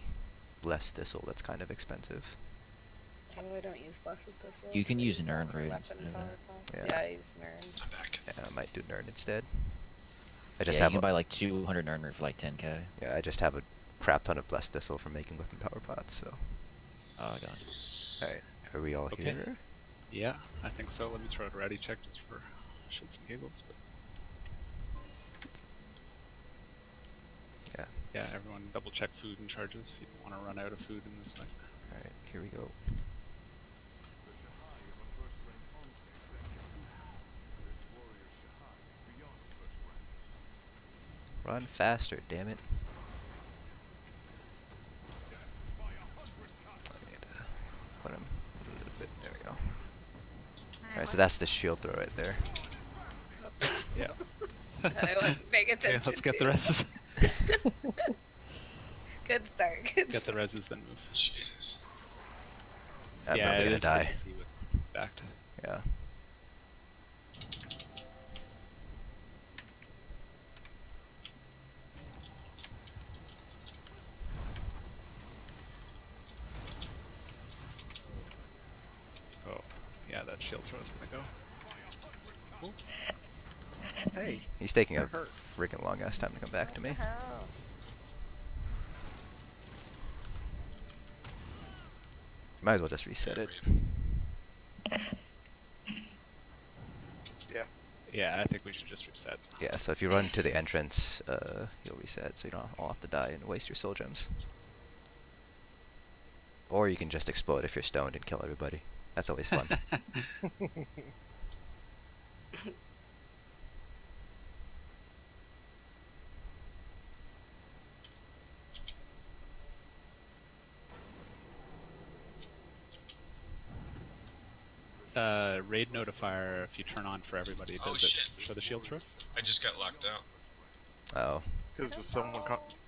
blessed thistle that's kind of expensive. Oh, I don't use blessed thistle. You can 'cause I use that Nern for Raid weapon instead of power that. pots. Yeah. Yeah, I use Nern. I'm back. Yeah, I might do Nern instead. I just Yeah, have you a, can buy like 200 Nern for like 10k. yeah, I just have a crap ton of blessed thistle for making weapon power pots. So, Oh, I got it. all right, are we all Okay. here? Yeah, I think so. Let me throw out a ready check just for shits and giggles. But Yeah. yeah, everyone double check food and charges. You don't want to run out of food in this fight. All right, here we go. Run faster, damn it. I need to put him a little bit. There we go. Alright, so that's the shield throw right there. Yeah. I wasn't paying attention. Yeah, let's get to. the reses. Good start. Good Get the start. reses, then move. Jesus. I'm yeah, probably it gonna is good die. to see with backed. Yeah. Oh, yeah, that shield throw is gonna go. Hey, He's taking a That hurt. freaking long ass time to come back to me. What the hell? Might as well just reset it. yeah. Yeah, I think we should just reset. Yeah, so if you run to the entrance, you'll reset, so you don't all have to die and waste your soul gems. Or you can just explode if you're stoned and kill everybody. That's always fun. Raid notifier, if you turn on for everybody, Oh, does it shit. show the shield throw? I just got locked out. Oh, Because someone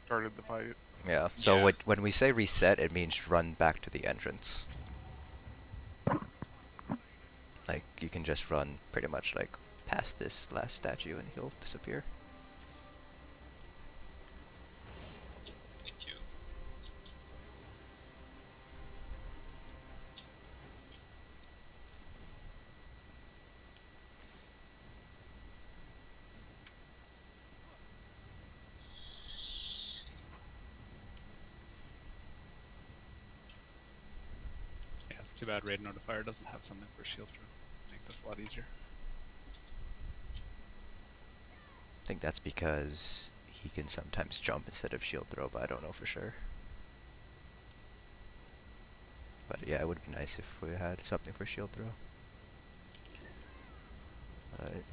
started the fight. yeah. So Yeah. when we say reset, it means run back to the entrance. Like, you can just run pretty much like past this last statue and he'll disappear. Thank you. Yeah, it's too bad raid notifier doesn't have something for shield throw. Make this a lot easier. I think that's because he can sometimes jump instead of shield throw, but I don't know for sure. But yeah, it would be nice if we had something for shield throw. Alright.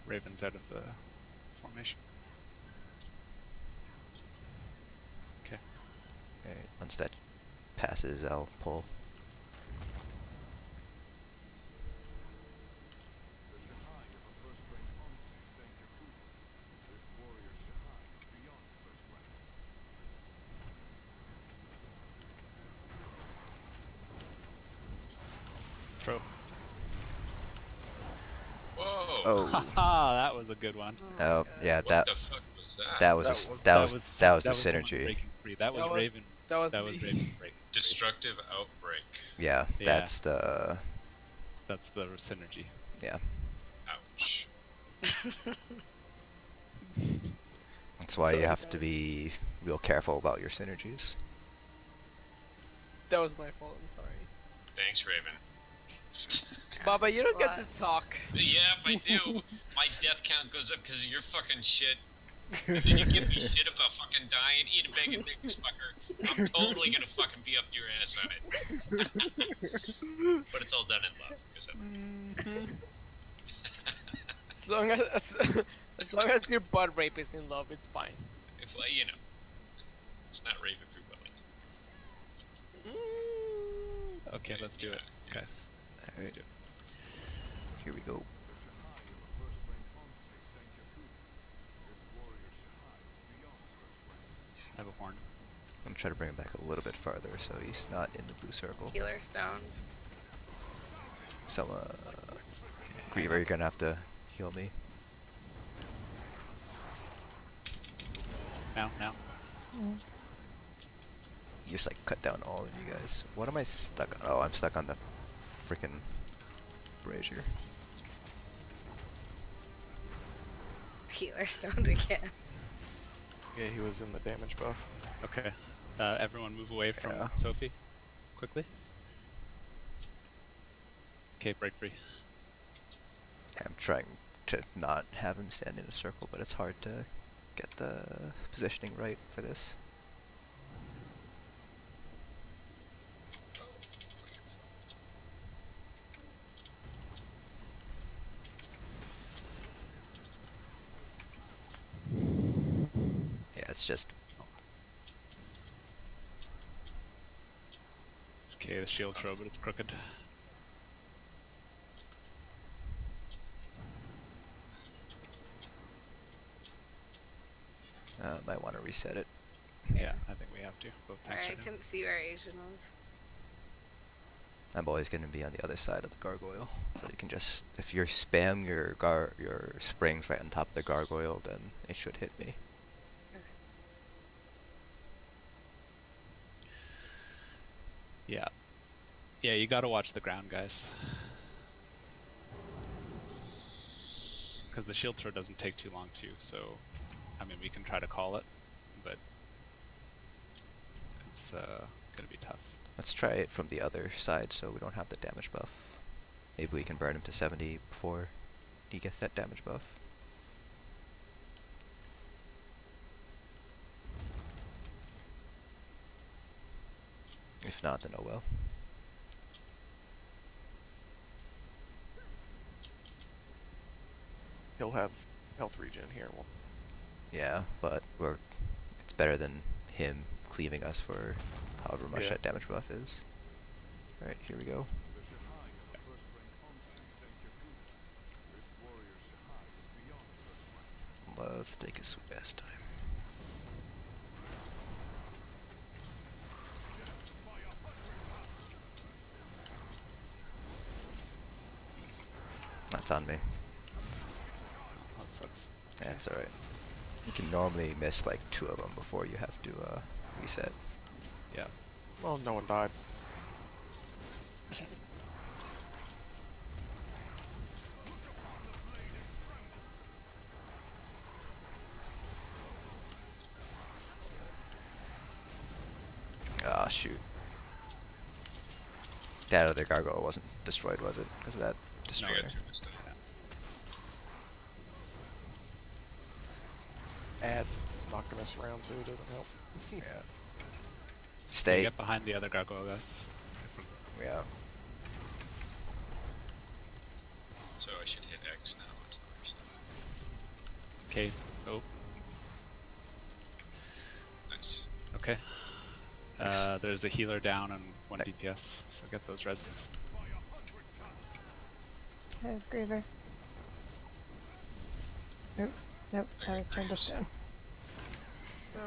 Raven's out of the formation. Okay. Alright, once that passes, I'll pull. Throw. Whoa! Oh, Haha, that was a good one. oh, yeah, What that the fuck was that? that was That a s- was- that was that was the someone synergy. breaking free. That was That was- Raven. That was That was me. Raven breaking. Destructive outbreak. Yeah, Yeah. that's the That's the synergy. yeah. Ouch. That's why you Sorry, have to guys. be real careful about your synergies. That was my fault. I'm sorry. Thanks, Raven. Baba, you don't get to What? talk. Yeah, if I do, my death count goes up because of your fucking shit. And then you give me shit about fucking dying, eat a bag of dicks, fucker. I'm totally gonna fucking be up your ass on it. But it's all done in love. As long as long as your butt rape is in love, it's fine. If you know, it's not rape if you're willing. Okay, let's do it, guys. Let's Alright, do it. here we go. I have a horn. I'm trying to bring him back a little bit farther so he's not in the blue circle. Healer stone. So, Griever, you're gonna have to heal me. Now. You just like cut down all of you guys. What am I stuck on? Oh, I'm stuck on the freaking brazier. Healer stone again. Yeah, he was in the damage buff. Okay. Everyone move away from Yeah. Sophie. Quickly. Okay, break free. I'm trying to not have him stand in a circle, but it's hard to get the positioning right for this. Yeah, it's just Okay, the shield throw, but it's crooked. might want to reset it. Yeah, I think we have to. Both tanks Alright, I right now. couldn't see where Asian was. I'm always going to be on the other side of the gargoyle, so you can just, if you spam your springs right on top of the gargoyle, then it should hit me. Yeah. Yeah, you gotta watch the ground, guys. Because the shield throw doesn't take too long too, so I mean we can try to call it, but it's gonna be tough. Let's try it from the other side so we don't have the damage buff. Maybe we can burn him to 70 before he gets that damage buff. If not, then oh well. He'll have health regen here. Well, Yeah, but it's better than him cleaving us for however much Yeah. that damage buff is. Alright, here we go. Let's take a sweet ass time. That's on me. That sucks. Yeah, it's alright. You can normally miss like 2 of them before you have to reset. Yeah. well, no one died. Ah, shoot. That other gargoyle wasn't destroyed, was it? Because of that No, destroyer. yeah, through this stuff. Ads knocking us around too doesn't help. Yeah. Can you Stay. get behind the other gargoyle, guys. Yeah. So I should hit X now. What's the first step? Okay. Oh. Nice. Okay. Nice. There's a healer down and 1 Nice. DPS, so get those reses. Okay, Griever. Nope, nope, I was turned to stone. I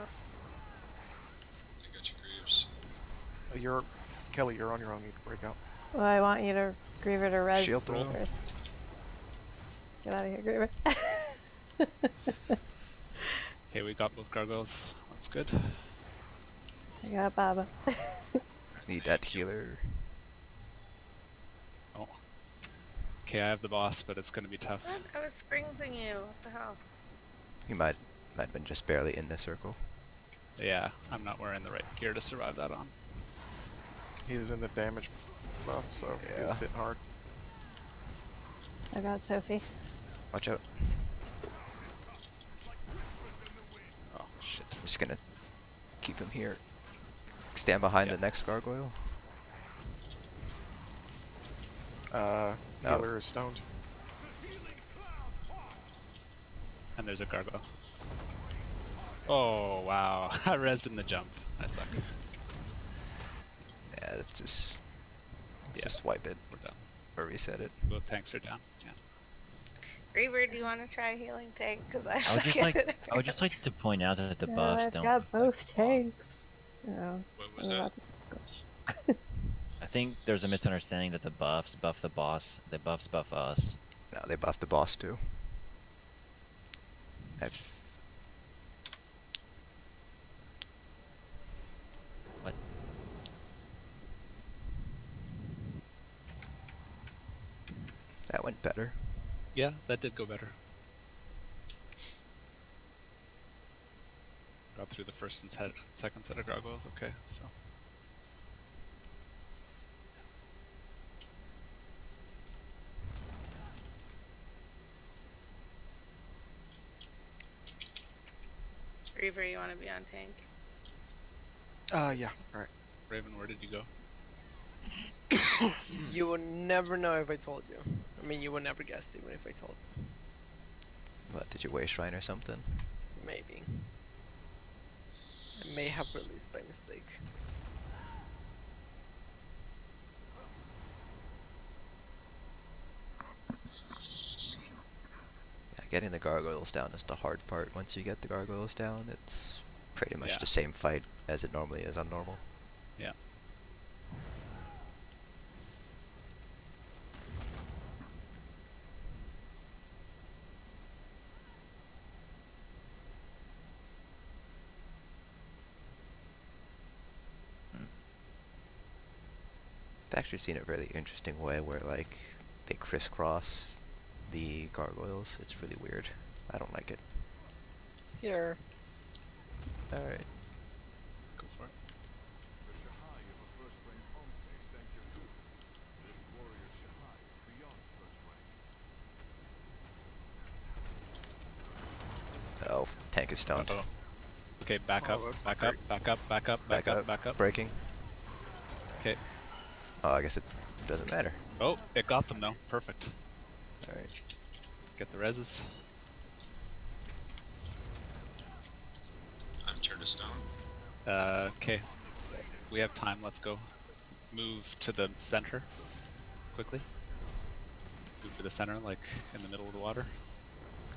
got your Greaves. You're Kelly. You're on your own. You can break out. Well, I want you to Griever to res Shield throw. first. Get out of here, Griever. Okay, we got both gargoyles. That's good. I got Baba. Need that healer. Oh. Okay, I have the boss, but it's gonna be tough. What? I was springsing you. What the hell? He might have been just barely in the circle. Yeah, I'm not wearing the right gear to survive that on. He was in the damage buff, so he Yeah. was hitting hard. I got Sophie. Watch out. just gonna keep him here. Stand behind the next gargoyle. Healer is stoned. And there's a gargoyle. Oh wow, I rezzed in the jump. I suck. Yeah, let's just wipe it. We're done. Or reset it. Both tanks are down. Yeah. Reaver, do you want to try healing tank? Because I I would just like to point out that the buffs I've don't. got both tanks. No. What was that? I think there's a misunderstanding that the buffs buff the boss. The buffs buff us. No, they buffed the boss too. What? That went better. Yeah, that did go better. Got through the first and second set of gargoyles. Okay, so. Reaver, you want to be on tank? Yeah, alright. Raven, where did you go? You would never know if I told you. I mean, you would never guess even if I told you. What, did you waste shrine or something? Maybe. I may have released by mistake. Yeah, getting the gargoyles down is the hard part. Once you get the gargoyles down, it's pretty much Yeah. the same fight as it normally is on normal. Yeah. I've actually seen a really interesting way where like they crisscross the gargoyles. It's really weird. I don't like it. Here. Alright. Go for it. Oh, tank is stoned. Uh-oh. Okay, back up, back up, back up, back up, back up, back up. Breaking. Okay. Oh, I guess it doesn't matter. Oh, it got them though. Perfect. Alright. Get the reses. I'm turned to stone. Okay. We have time. Let's go. Move to the center. Quickly. Move to the center, like in the middle of the water.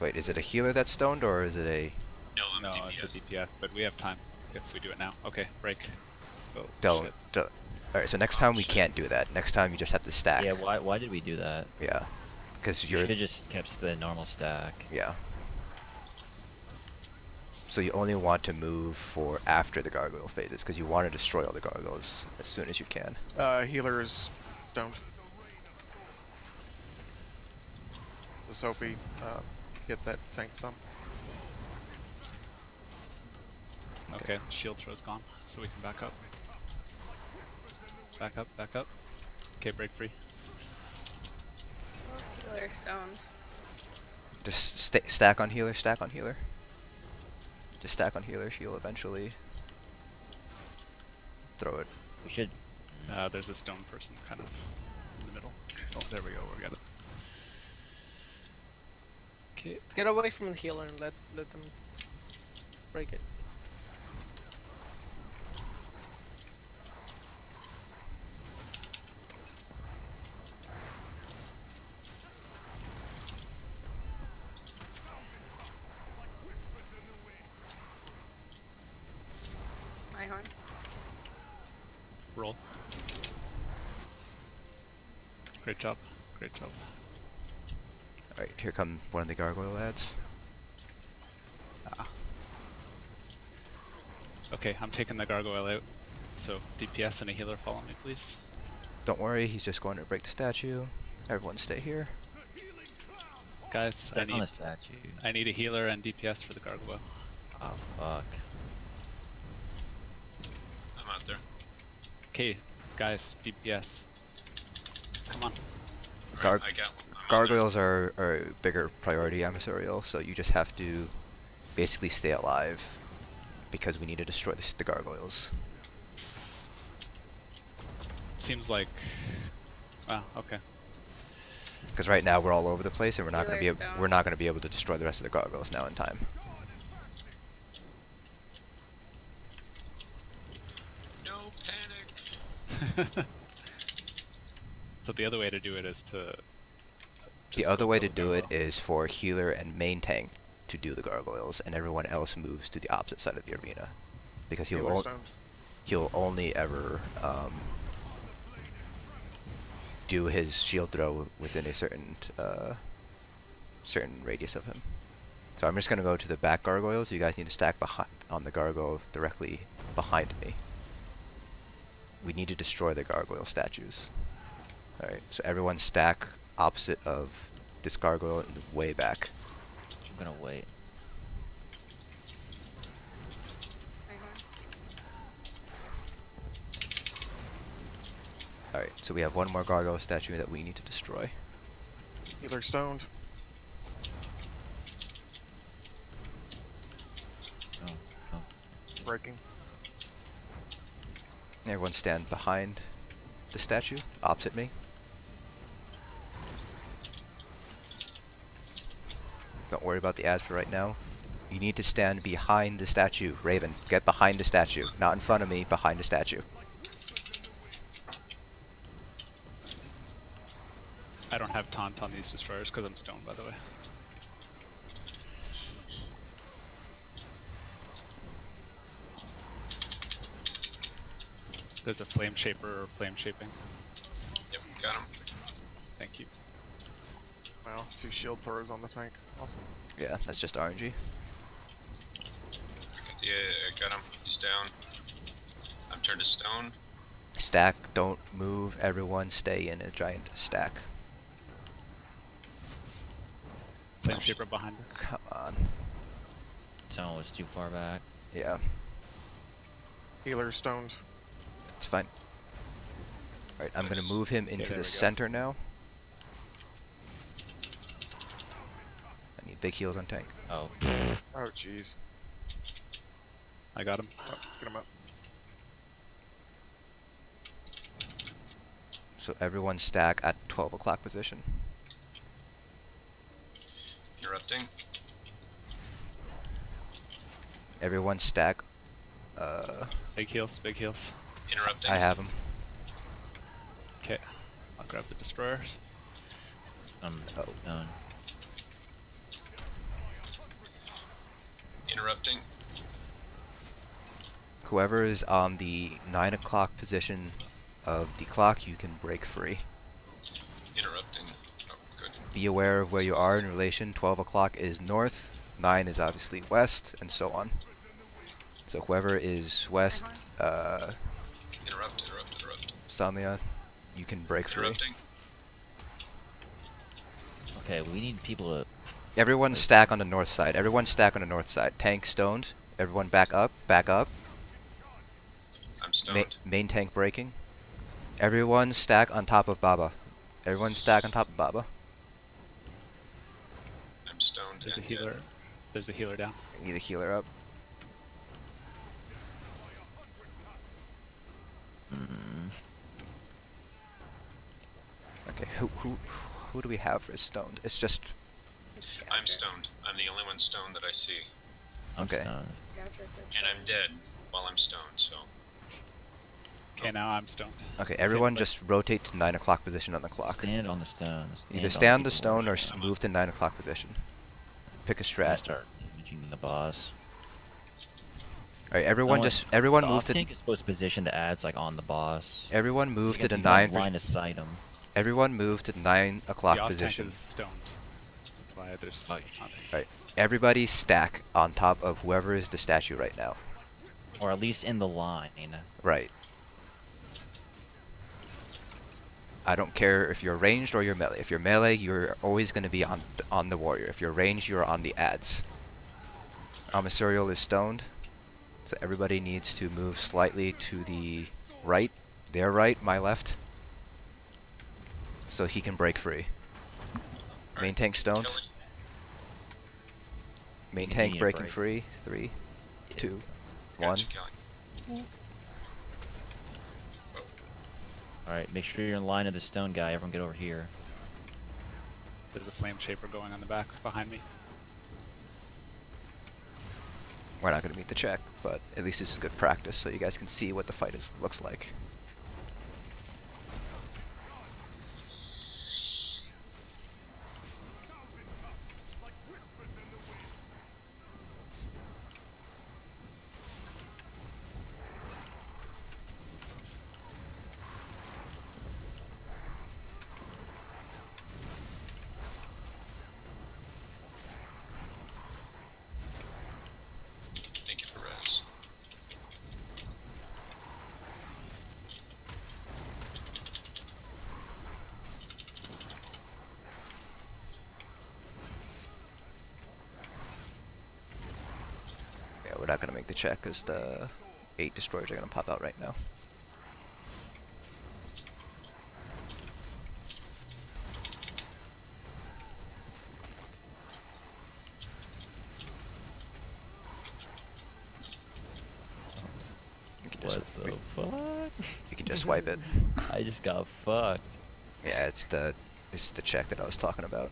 Wait, is it a healer that's stoned or is it a... No, I'm No, DPS. it's a DPS, but we have time if we do it now. Okay, break. Oh, Don't. shit. Alright, so next time we can't do that. Next time you just have to stack. Yeah, why did we do that? Yeah. Because You you're... should just kept the normal stack. Yeah. So you only want to move for after the gargoyle phases, because you want to destroy all the gargoyles as soon as you can. Healer is stoned. So Sophie, get that tank some. Okay, shield throw's gone, so we can back up. Back up, back up. Okay, break free. Healer stone. Just stack on healer, stack on healer. Just stack on healer, she'll eventually throw it. We should. There's a stone person kind of in the middle. Oh, there we go, we got it. Okay. Let's get away from the healer and let them break it. My horn. Roll. Great job. Great job. Alright, here come one of the gargoyle lads. Ah. Okay, I'm taking the gargoyle out. So DPS and a healer follow me, please. Don't worry, he's just going to break the statue. Everyone stay here. Guys, Stack on the statue. I need a healer and DPS for the gargoyle. Oh fuck. I'm out there. Okay, guys, DPS. Come on. Gar- I got one. I'm out Gargoyles are a bigger priority adversarial, so you just have to basically stay alive because we need to destroy the gargoyles. Seems like. Wow. Okay. Because right now we're all over the place, and we're not going to be Healer we're not going to be able to destroy the rest of the gargoyles now in time. No panic. So the other way to do it is to. The just other go way for to the do it gargoyle. is for healer and main tank to do the gargoyles, and everyone else moves to the opposite side of the arena, because he'll only ever do his shield throw within a certain radius of him. So I'm just gonna go to the back gargoyles. You guys need to stack behind on the gargoyle directly behind me. We need to destroy the gargoyle statues. All right, so everyone stack opposite of this gargoyle in the way back. I'm gonna wait. Alright, so we have one more gargoyle statue that we need to destroy. Healer stoned. Oh, oh. Breaking. Everyone stand behind the statue, opposite me. Don't worry about the ads for right now. You need to stand behind the statue. Raven, get behind the statue. Not in front of me, behind the statue. I don't have taunt on these destroyers because I'm stoned, by the way. There's a flame shaper or flame shaping. Yep, got him. Thank you. Wow, 2 shield throws on the tank. Awesome. Yeah, that's just RNG. I got him. He's down. I'm turned to stone. Stack, don't move. Everyone stay in a giant stack. Flame shaper behind us. Come on. Someone was too far back. Yeah, Healer stoned. it's fine. Alright, I'm gonna Nice. move him into there we the go. center now. I need big heals on tank. Oh, Oh, jeez. I got him. Oh, get him up. So everyone stack at 12 o'clock position. Interrupting. Everyone stack. Big heals, big heals. Interrupting. I have him. Okay. I'll grab the destroyers. I'm Oh. done. Interrupting. Whoever is on the 9 o'clock position of the clock, you can break free. Interrupting. Oh, good. Be aware of where you are in relation. 12 o'clock is north, 9 is obviously west, and so on. So whoever is west, Interrupt, interrupt, interrupt. Samia, you can break free. Interrupting. Okay, we need people to. Everyone stack on the north side. Everyone stack on the north side. Tank stoned. Everyone back up, back up. I'm stoned. Main tank breaking. Everyone stack on top of Baba. Everyone stack on top of Baba. I'm stoned. There's a and healer. There's a healer down. Need a healer up. Mm, Okay, who do we have for stoned? It's just I'm stoned. I'm the only one stoned that I see. I'm Okay. stoned. And I'm dead while I'm stoned, so. Okay, now I'm stoned. okay. Same Everyone place. just rotate to 9 o'clock position on the clock. Stand on the stones. Either stay on the stone or move to 9 o'clock position. Pick a strat. Start imaging the boss. Alright, everyone Someone- everyone the move off to tank is supposed to position the ads like on the boss. everyone move You to can- the you can 9 line of sight them. everyone move to the 9 o'clock The off position. tank is stoned. That's why there's. Oh, Alright, everybody stack on top of whoever is the statue right now. Or at least in the line. Right. I don't care if you're ranged or you're melee. If you're melee, you're always going to be on the warrior. If you're ranged, you're on the ads. Amisuriel is stoned, so everybody needs to move slightly to the right. Their right, my left. So he can break free. Main tank stoned. Kelly, Main You tank need a breaking break. free. 3, 2, One. Gotcha, Kelly. Thanks. Alright, make sure you're in line of the stone guy. Everyone get over here. There's a flame shaper going on the back behind me. We're not going to meet the check, but at least this is good practice so you guys can see what the fight looks like. Thank you for res. Yeah, we're not going to make the check because the 8 destroyers are going to pop out right now. You can just, What the fuck? you can just wipe it. I just got fucked. Yeah, this is the check that I was talking about.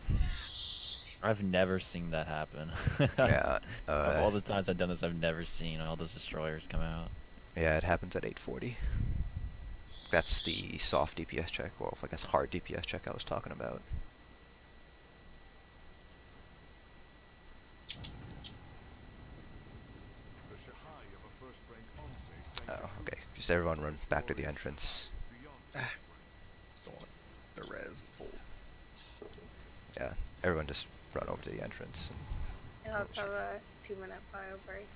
I've never seen that happen. Yeah. Of all the times I've done this, I've never seen all those destroyers come out. Yeah, it happens at 840. That's the soft DPS check, or I guess hard DPS check I was talking about. Oh, okay. Just everyone run back to the entrance. So the res full. Yeah, everyone just run over to the entrance. And, Yeah, let's have a 2-minute bio break.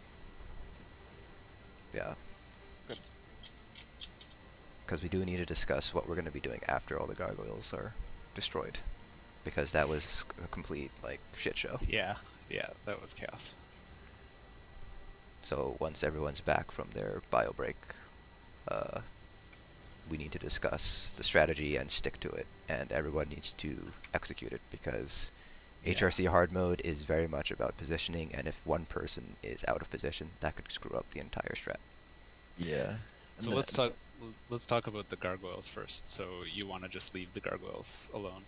yeah. Good. Because we do need to discuss what we're going to be doing after all the gargoyles are destroyed. Because that was a complete, like, shit show. Yeah, that was chaos. So once everyone's back from their bio break, we need to discuss the strategy and stick to it, and everyone needs to execute it because HRC hard mode is very much about positioning, and if one person is out of position, that could screw up the entire strat. Yeah. So let's talk about the gargoyles first. So you want to just leave the gargoyles alone?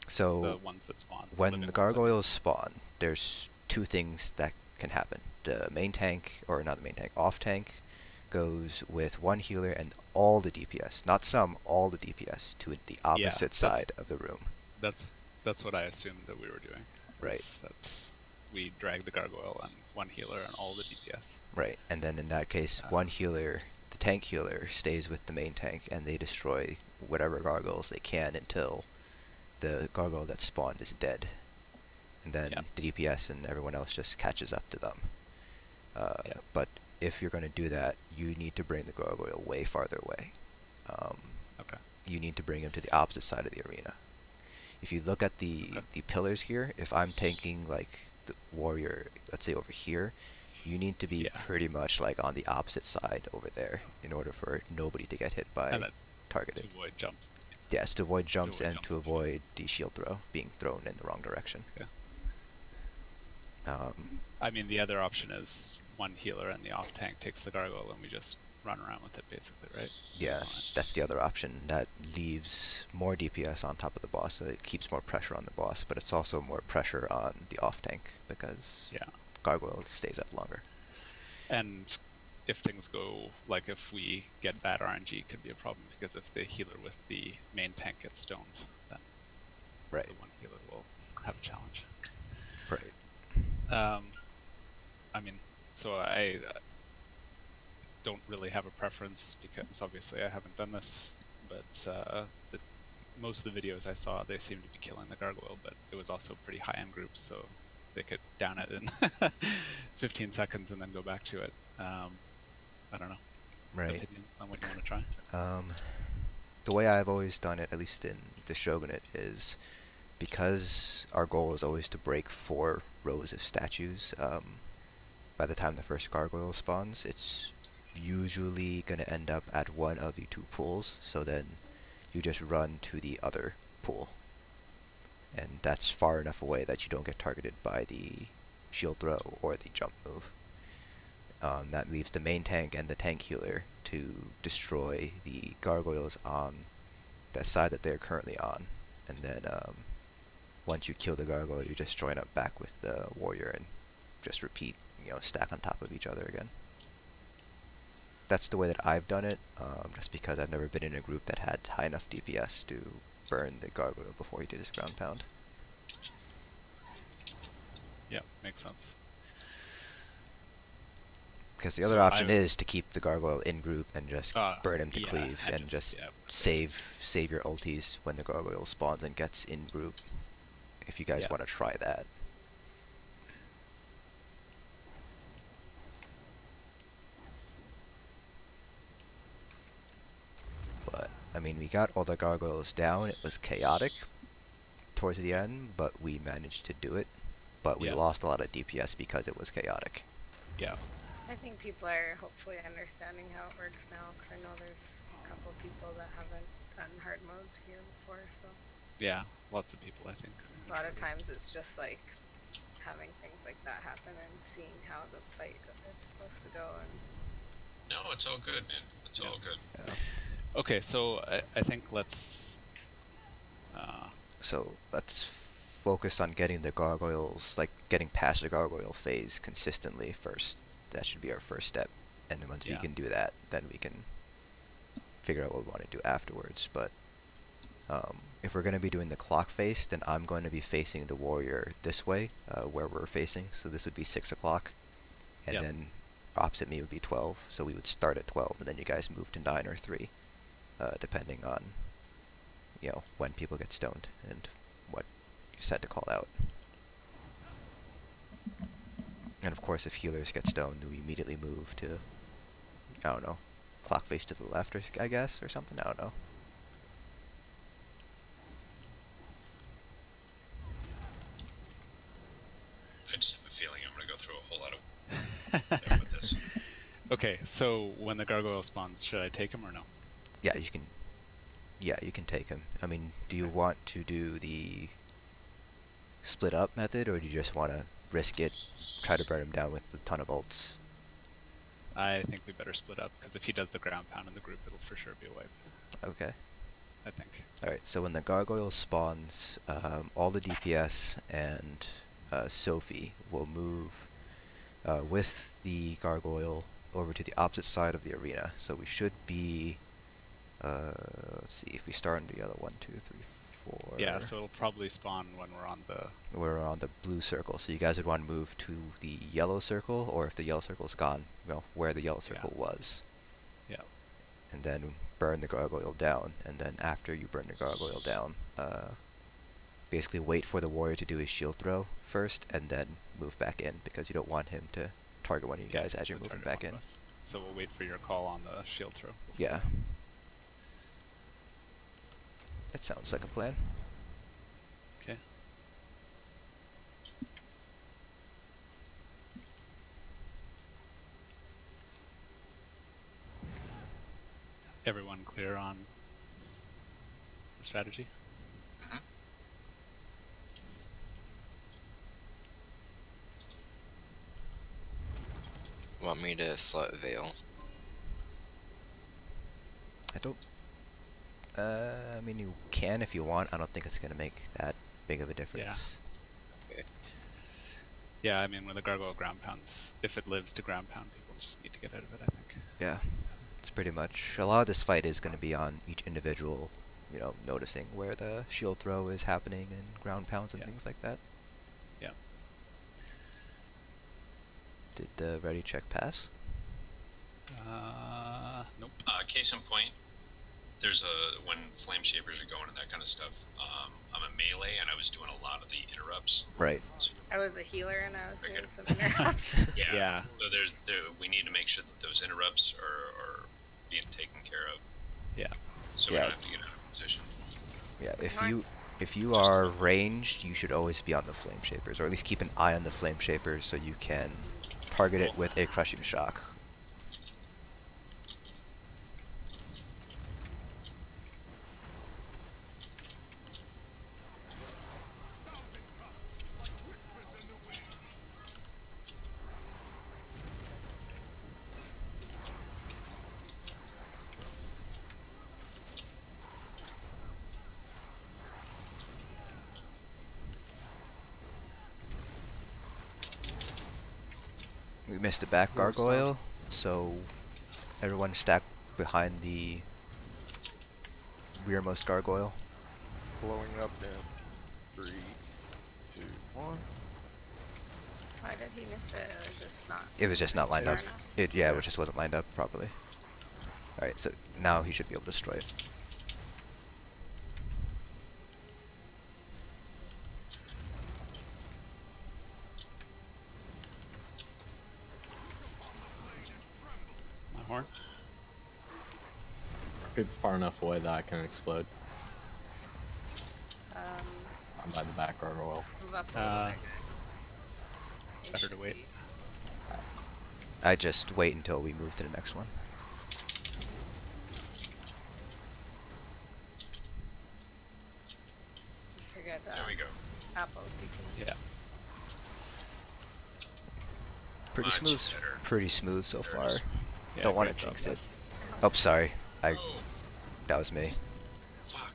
So The ones that spawn. when the gargoyles spawn, there's two things that can happen. The main tank, or not the main tank, off tank goes with one healer and all the DPS, not some, all the DPS to the opposite side of the room. That's what I assumed that we were doing. Right. That we drag the gargoyle and one healer and all the DPS. Right, and then in that case, one healer, the tank healer, stays with the main tank, and they destroy whatever gargoyles they can until the gargoyle that spawned is dead. And then the DPS and everyone else just catches up to them. But if you're going to do that, you need to bring the gargoyle way farther away. Okay. You need to bring him to the opposite side of the arena. If you look at the pillars here, if I'm tanking like the warrior, let's say over here, you need to be pretty much like on the opposite side over there in order for nobody to get hit by targeted. To avoid jumps. Yes, to avoid jumps and to avoid the shield throw being thrown in the wrong direction. Yeah. I mean, the other option is one healer and the off tank takes the gargoyle and we just run around with it, basically, right? Yeah, that's the other option. That leaves more DPS on top of the boss, so it keeps more pressure on the boss, but it's also more pressure on the off tank because gargoyle stays up longer. And if things go, like if we get bad RNG, it could be a problem because if the healer with the main tank gets stoned, then the one healer will have a challenge. Right. I mean, so I don't really have a preference because obviously I haven't done this, but most of the videos I saw, they seemed to be killing the gargoyle, but it was also pretty high-end groups, so they could down it in 15 seconds and then go back to it. I don't know. Right. Opinion on what you want to try? The way I've always done it, at least in the Shogunate, is because our goal is always to break 4 rows of statues. By the time the first gargoyle spawns, it's usually going to end up at one of the 2 pools, so then you just run to the other pool. And that's far enough away that you don't get targeted by the shield throw or the jump move. That leaves the main tank and the tank healer to destroy the gargoyles on that side that they're currently on. And then once you kill the gargoyle, you just join up back with the warrior and just repeat, stack on top of each other again. That's the way that I've done it, just because I've never been in a group that had high enough DPS to burn the gargoyle before he did his ground pound. Yeah, makes sense. Because the other option is to keep the gargoyle in group and just burn him to cleave and just save your ultis when the gargoyle spawns and gets in group, if you guys want to try that. But, I mean, we got all the gargoyles down. It was chaotic towards the end, but we managed to do it. But we lost a lot of DPS because it was chaotic. Yeah. I think people are hopefully understanding how it works now, because I know there's a couple people that haven't done hard mode here before, so. Yeah, lots of people, I think. A lot of times it's just like having things like that happen and seeing how the fight is supposed to go. And no, it's all good, man. It's all good. Yeah. Okay, so I think let's... So let's focus on getting the gargoyles, like getting past the gargoyle phase consistently first. That should be our first step, and then once we can do that, then we can figure out what we want to do afterwards. But if we're going to be doing the clock face, then I'm going to be facing the warrior this way, where we're facing. So this would be 6 o'clock, and then opposite me would be 12. So we would start at 12, and then you guys move to 9 or 3, depending on when people get stoned and what you decide to call out. And of course, if healers get stoned, we immediately move to, I don't know, clock face to the left, or I guess, or something. I don't know. I just have a feeling I'm gonna go through a whole lot of with this. Okay, so when the gargoyle spawns, should I take him or no? Yeah, you can. Yeah, you can take him. I mean, do you want to do the split up method, or do you just want to risk it? Try to burn him down with a ton of ults. I think we better split up, because if he does the ground pound in the group, it'll for sure be a wipe. Okay. I think. Alright, so when the gargoyle spawns, all the DPS and Sophie will move with the gargoyle over to the opposite side of the arena. So we should be, let's see, if we start in the other 1, 2, 3, 4. Yeah, so it'll probably spawn when we're on the... We're on the blue circle, so you guys would want to move to the yellow circle, or if the yellow circle's gone, where the yellow circle was. Yeah. And then burn the gargoyle down, and then after you burn the gargoyle down, basically wait for the warrior to do his shield throw first, and then move back in, because you don't want him to target one of you guys as you're moving back in. So we'll wait for your call on the shield throw. Yeah. That sounds like a plan. Okay. Everyone clear on the strategy? Mm-hmm. Want me to slut veil? I don't... I mean, you can if you want. I don't think it's going to make that big of a difference. Okay. Yeah, I mean, when the gargoyle ground pounds, if it lives to ground pound, people just need to get out of it, I think. Yeah. It's pretty much... A lot of this fight is going to be on each individual, noticing where the shield throw is happening and ground pounds and things like that. Yeah. Did the ready check pass? Nope. Case in point, there's when flame shapers are going and that kind of stuff, I'm a melee and I was doing a lot of the interrupts. Right. So I was a healer and I was doing some interrupts. Yeah. So we need to make sure that those interrupts are being taken care of. Yeah. So we don't have to get out of position. Yeah, if you are ranged, you should always be on the flame shapers, or at least keep an eye on the flame shapers so you can target it with a crushing shock. We missed the back Who are stoned? gargoyle, so everyone stack behind the rearmost gargoyle. Blowing up in 3, 2, 1. Why did he miss it? It was just not. It was just not lined far up. enough. It just wasn't lined up properly. Alright, so now he should be able to destroy it. My horn. It's far enough away that I can explode. Um, I'm by the back gargoyle. move up a little bit. He better to should wait. be- I just wait until we move to the next one. Forget There we go. apples. You can. Yeah. Pretty Much smooth. better. Pretty smooth so There it far. is. Yeah, Don't want great to job, jinx it. guys. Oh, sorry. Oh, That was me. fuck.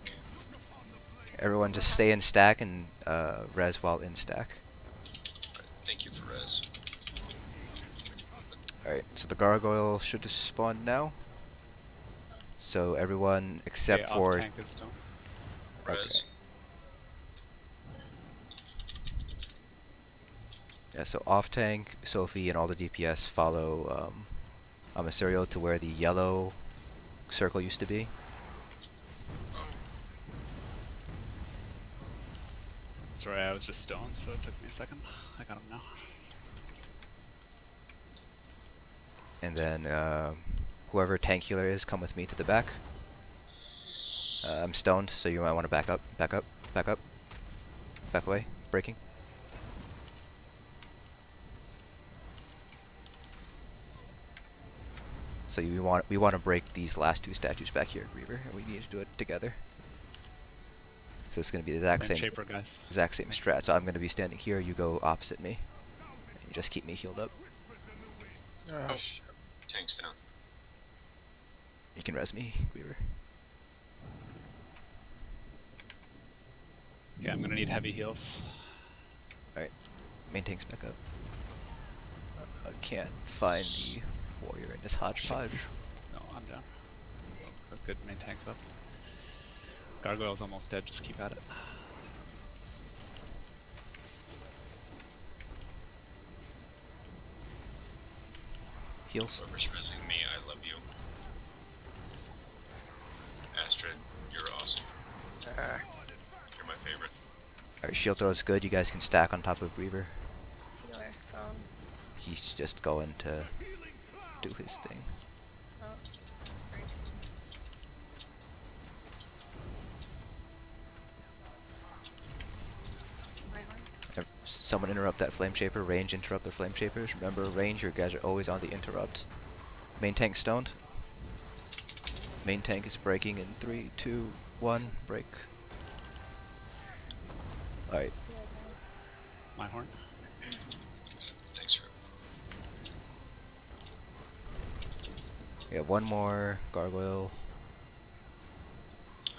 Everyone just stay in stack and res while in stack. Thank you for res. Alright, so the gargoyle should just spawn now. So everyone except Okay, for... off-tank is still. Res. Yeah, so off tank, Sophie, and all the DPS follow Amisario to where the yellow circle used to be. Sorry, I was just stoned, so it took me a second. I got him now. And then whoever tank healer is, come with me to the back. I'm stoned, so you might want to back up, back up, back up, back away, breaking. So we want to break these last two statues back here, Reaver, and we need to do it together. So it's going to be the exact Flame same Shaper, guys. exact same strat. So I'm going to be standing here, you go opposite me. And you just keep me healed up. Oh, tank's down. You can res me, Weaver. Yeah, I'm gonna need heavy heals. Main tank's back up. I can't find the warrior in this hodgepodge. No, I'm down. Oh, good, main tank's up. Gargoyle's almost dead, just keep at it. Heals. Whoever's resing me, I love you. Astrid, you're awesome. Ah, You're my favorite. Alright, shield throw is good. You guys can stack on top of Reaver. Healer stone. He's just going to do his thing. Oh. Right. My horn. Someone interrupt that flame shaper. Range interrupt the flame shapers. Remember, range, your guys are always on the interrupt. Main tank stoned. Main tank is breaking in 3, 2, 1, break. Alright, My horn. Thanks, Rip. we have one more gargoyle.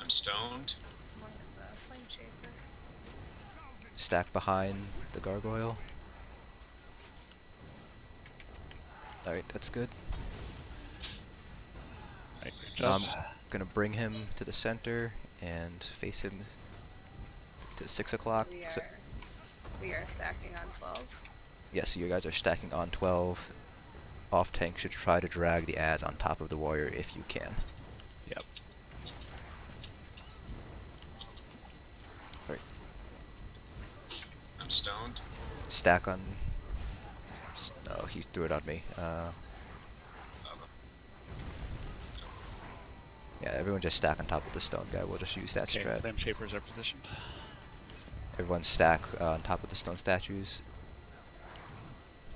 I'm stoned. One of the flame shaper. Stack behind the gargoyle. Alright, that's good. Right, great Now job. I'm gonna bring him to the center and face him to 6 o'clock. So, We are stacking on 12. yeah, so you guys are stacking on 12. Off tank should try to drag the ads on top of the warrior if you can. Yep. Right. I'm stoned. Stack on... Oh, he threw it on me. Yeah, everyone just stack on top of the stone guy. We'll just use that Okay, strat. flame shapers are positioned. Everyone stack on top of the stone statues.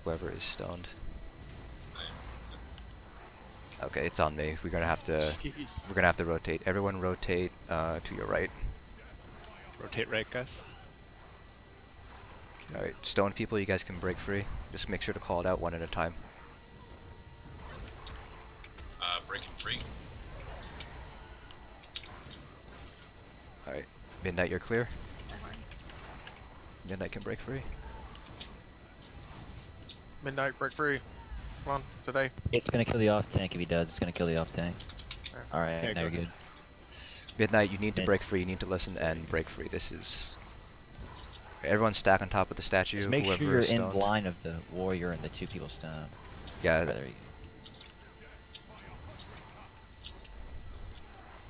Whoever is stoned. Okay, it's on me. We're gonna have to rotate. Everyone rotate to your right. Rotate right, guys. Alright, stone people, you guys can break free. Just make sure to call it out one at a time. Breaking free. Alright, Midnight, you're clear. My horn. Midnight can break free. Midnight, break free. Come on, today. It's gonna kill the off tank if he does. It's gonna kill the off tank. All right, Okay, now you're good. good. Midnight, you need to break free. You need to listen and break free. This is. Everyone stack on top of the statue. Just make sure whoever you're is in stoned. line of the warrior and the 2 people stoned. Yeah. There you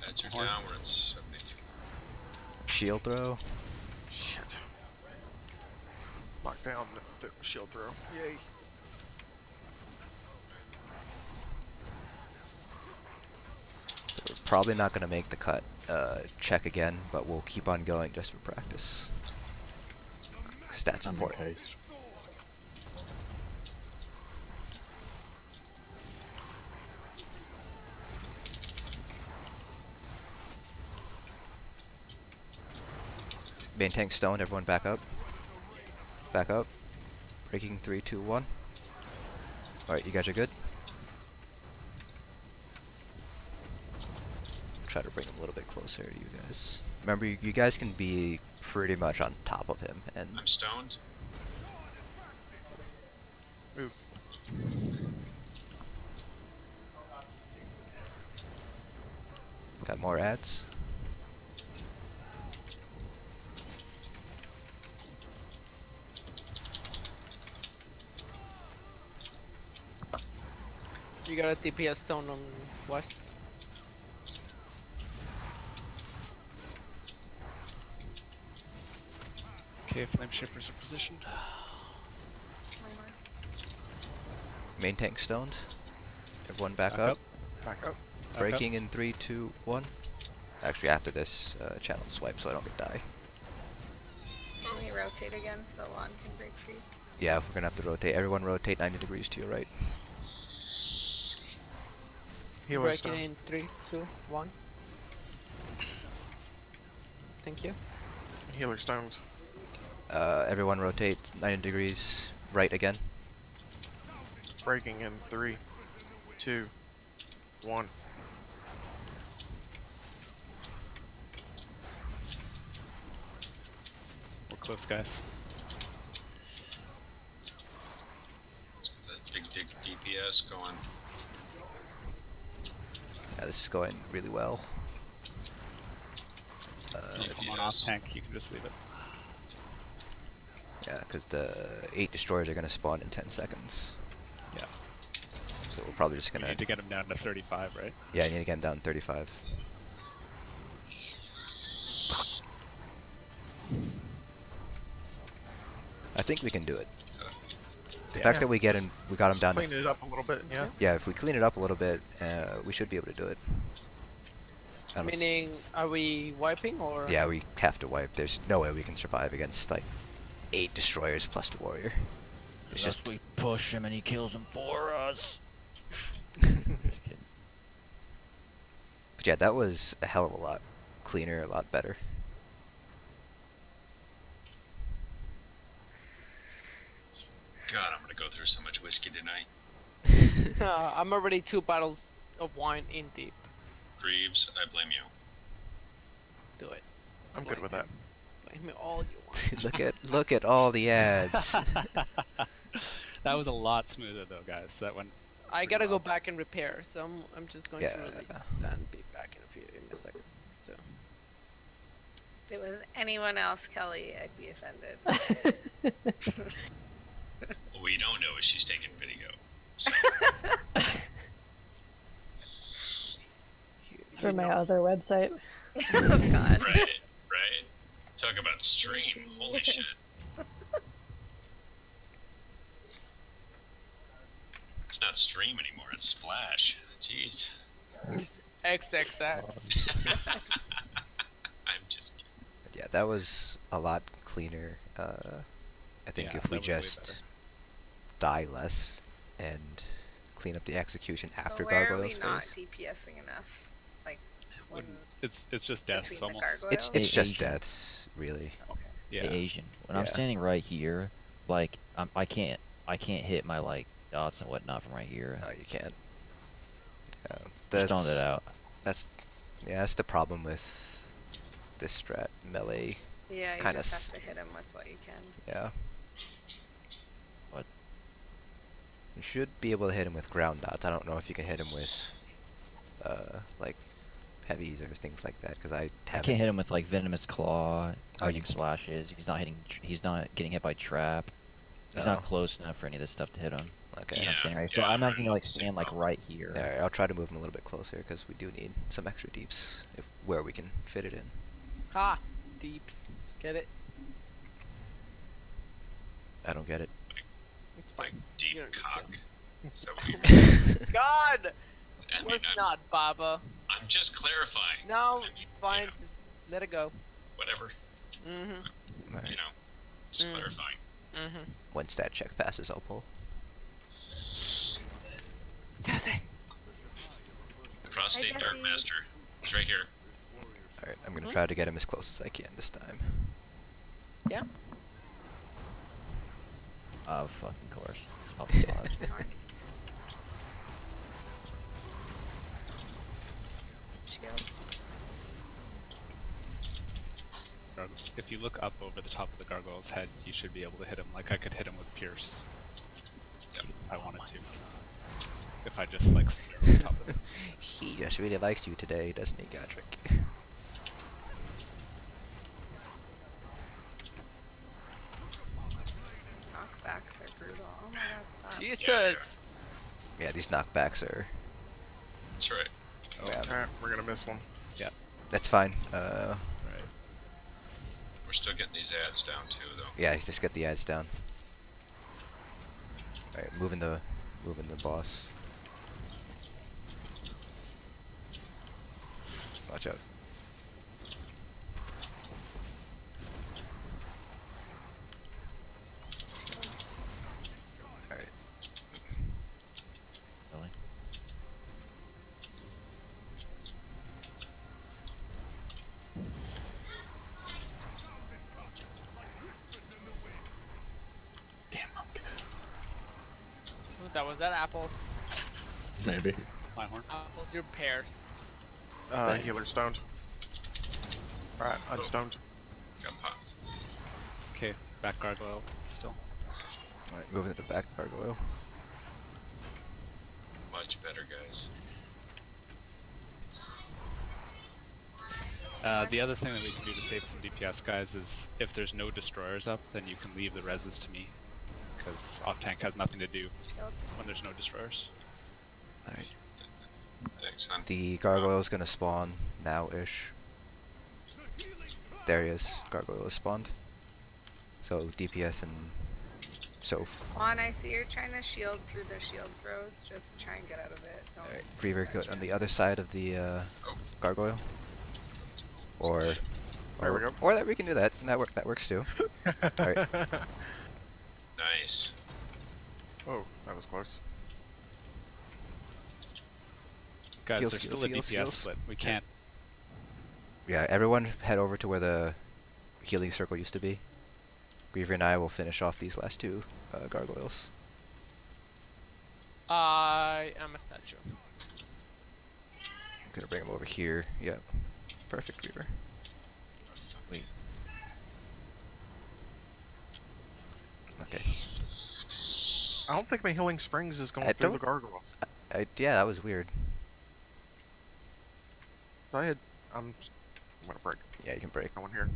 Heads are down, we're at 73. Shield throw. Shit. Lock down the shield throw. Yay. So we're probably not going to make the cut. Check again, but we'll keep on going just for practice. 'Cause that's I'm important. encased. Main tank stone, everyone back up. Back up. Breaking 3, 2, 1. Alright, you guys are good? Try to bring him a little bit closer to you guys. Remember, you guys can be pretty much on top of him, and I'm stoned. Ooh. got more ads. You got a DPS stone on west. Okay, flame shippers are positioned. Main tank stoned. Everyone back Back up. up. Back up. Back Breaking in 3, 2, 1. Actually, after this, channel swipe so I don't get die. Can we rotate again so Juan can break free? Yeah, we're gonna have to rotate. Everyone rotate 90 degrees to your right. Healer Breaking stone. in 3, 2, 1. Thank you. Healer stones. Everyone rotate 90 degrees right again. Breaking in 3, 2, 1. We're close, guys. That big dig DPS going. Yeah, this is going really well. Come on, off tank, you can just leave it. Yeah, because the 8 destroyers are gonna spawn in 10 seconds. Yeah. So we're probably just We gonna. need to get him down to 35, right? Yeah, you need to get him down to 35. I think we can do it. The fact that we got him down to. Clean it up a little bit, yeah. Yeah, if we clean it up a little bit, we should be able to do it. I don't s- Meaning, are we wiping or? Yeah, we have to wipe. There's no way we can survive against like 8 destroyers plus the warrior. It's Unless just we push him and he kills him for us. Just kidding. But yeah, that was a hell of a lot cleaner, a lot better. God, I'm gonna go through so much whiskey tonight. I'm already 2 bottles of wine in deep. Greaves, I blame you. Do it. I'm good with that. Blame me all you want. look at all the ads. That was a lot smoother though, guys. That went. I pretty gotta well. go back and repair, so I'm just going to Yeah. release and be back in a second. So. If it was anyone else, Kelly, I'd be offended. What we don't know is she's taking video. So, It's for my other website. Oh god. right? Talk about stream. Holy shit. It's not stream anymore, it's Splash. Jeez. XXX. I'm just kidding. Yeah, that was a lot cleaner. I think Yeah, if we that was way just better. die less and clean up the execution after So where are we Gargoyle's not phase. DPSing enough? Like, when It's just deaths between the almost. gargoyles? It's just Asian. deaths, really. Yeah. The Asian. When I'm Yeah. standing right here, like I can't hit my like dots and whatnot from right here. No, you can't. Just throwing it out. That's the problem with this strat. Melee. Yeah, you kinda just have to hit him with what you can. Yeah. You should be able to hit him with ground dots. I don't know if you can hit him with, like, heavies or things like that, because I I haven't. can't hit him with like venomous claw, Oh, you- charging slashes. He's not hitting. He's not getting hit by trap. He's Oh. not close enough for any of this stuff to hit him. Okay. And I'm Yeah, standing right. So yeah, I'm not right. gonna like stand like right here. Alright, I'll try to move him a little bit closer, because we do need some extra deeps where we can fit it in. Ha! Deeps. Get it? I don't get it. It's Like fine. deep You don't need cock. to. So we, God! I mean, Was not, Baba. I'm just clarifying. No, I mean, it's fine. yeah, Just let it go. whatever. Mm-hmm. Alright, You know, just Mm. clarifying. Mm-hmm. once that check passes, I'll pull. Jesse! Prostate Hi, Dark Jesse. Master. He's right here. Alright, I'm gonna Hmm? try to get him as close as I can this time. Yeah? Of fucking course. I'll pause. Shield. If you look up over the top of the gargoyle's head, you should be able to hit him like I could hit him with Pierce. Yep. If I wanted to. If I just like stare over top of him. He just really likes you today, doesn't he, Godric? These knockbacks are brutal. Oh my god, stop. Jesus! Yeah, these knockbacks are... That's right. Yeah, Alright, we're gonna miss one. that's fine. Right. We're still getting these ads down too, though. Yeah, just get the ads down. Alright, moving the boss. Watch out. Alright. Really? Was that apples? Maybe. Flyhorn. Apples, your pears. Thanks. Healer stoned. Right, unstoned. Got popped. Okay, back gargoyle still. Alright, moving to the back gargoyle. Much better, guys. The other thing that we can do to save some DPS, guys, is if there's no destroyers up, then you can leave the reses to me. Because off-tank has nothing to do when there's no destroyers. Alright. Thanks, hon. The gargoyle's gonna spawn now-ish. There he is. Gargoyle is spawned. So DPS and Soph. Juan, I see you're trying to shield through the shield throws. Just try and get out of it. Don't Alright, Reaver go touch on it. the other side of the gargoyle. Or There we go. Or that we can do that. That works too. Alright. Nice. Oh, that was close. Guys, Heals, there's heals, still a heals, DPS heals. split. We can't. Yeah, everyone head over to where the healing circle used to be. Griever and I will finish off these last two gargoyles. I am a statue. I'm gonna bring him over here. Yep. Perfect, Griever. Wait. Okay. I don't think my healing springs is going I through the don't- gargoyles. Yeah, that was weird. So I'm gonna break. Yeah, you can break. No one here.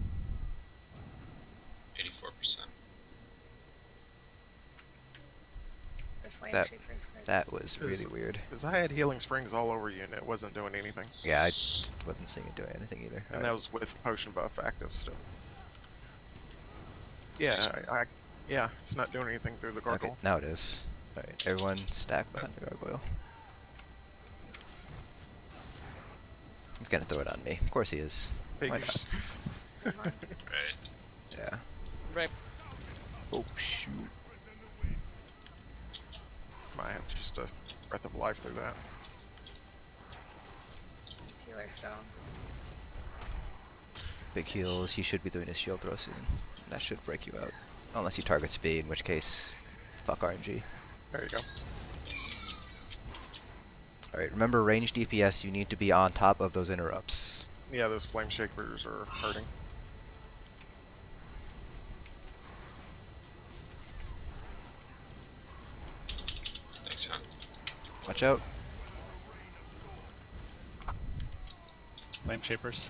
84%. The flame That- shaker's good. That was really Is- weird. Because I had healing springs all over you and it wasn't doing anything. Yeah, I wasn't seeing it doing anything either. And that was with potion buff active still. Yeah, yeah, it's not doing anything through the Okay, gargoyle. now it is. Alright, everyone stack behind the gargoyle. He's gonna throw it on me. Of course he is. Why not? Figures. Right. Yeah. Right. Oh shoot. Might have just a breath of life through that. Healer stone. Big heals. He should be doing his shield throw soon. That should break you out. Unless you target speed, in which case, fuck RNG. There you go. Alright, remember range DPS, you need to be on top of those interrupts. Yeah, those flame shakers are hurting. Watch out. Flame Shapers.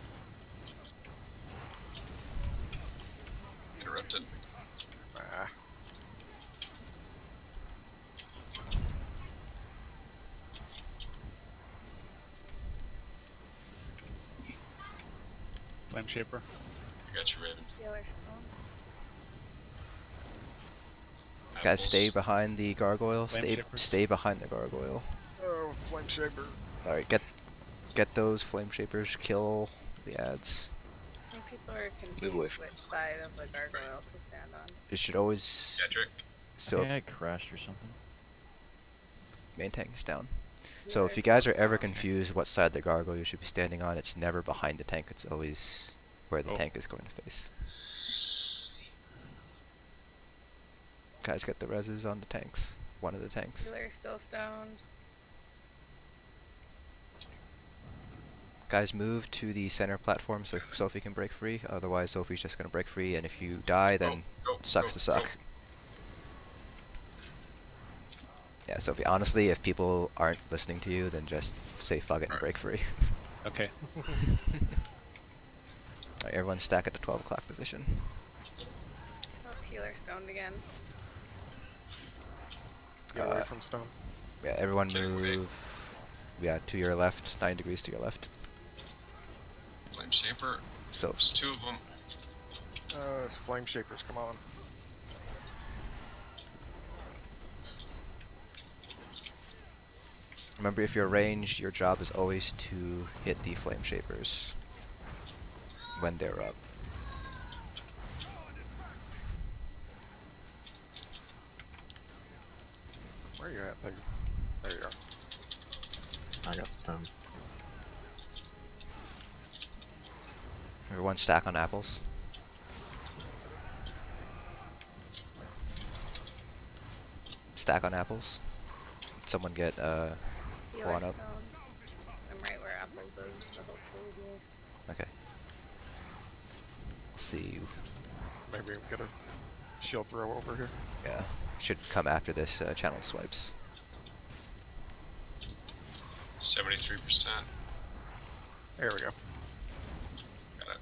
Interrupted. Ah. Flame Shaper. I got you, Raven. Healer stone. Guys, Apples. stay behind the gargoyle. Flame Stay Shapers. stay behind the gargoyle. Oh, Flame Shaper. All right, get those flame shapers. Kill the ads. I think people are Move away confused from which side of the gargoyle to stand on. It should always. Cedric. So I think I crashed or something. main tank is down. So if Healer's you guys are stone. ever confused what side the gargoyle you should be standing on, it's never behind the tank. It's always where the Oh. tank is going to face. Guys, get the reses on the tanks. One of the tanks. Healer's still stoned. Guys, move to the center platform so Sophie can break free. Otherwise, Sophie's just gonna break free, and if you die, then sucks to suck. Yeah, Sophie. Honestly, if people aren't listening to you, then just say fuck it and break free. Okay. Alright, everyone stack at the 12 o'clock position. Oh, healer stoned again. Get away from stone. Yeah, everyone Get away. move. Yeah, to your left, 9 degrees to your left. Flame Shaper. So, There's two of them. It's Flame Shapers, come on. remember, if you're ranged, your job is always to hit the flame shapers when they're up. Where are you at, Peggy? There you are. I got stone. Everyone stack on apples. Stack on apples. Someone get Healer one up. stoned. I'm right where apples is, so hopefully we'll Okay. See you. Maybe we get a shield throw over here. Yeah. Should come after this channel swipes. 73%. There we go. Got it.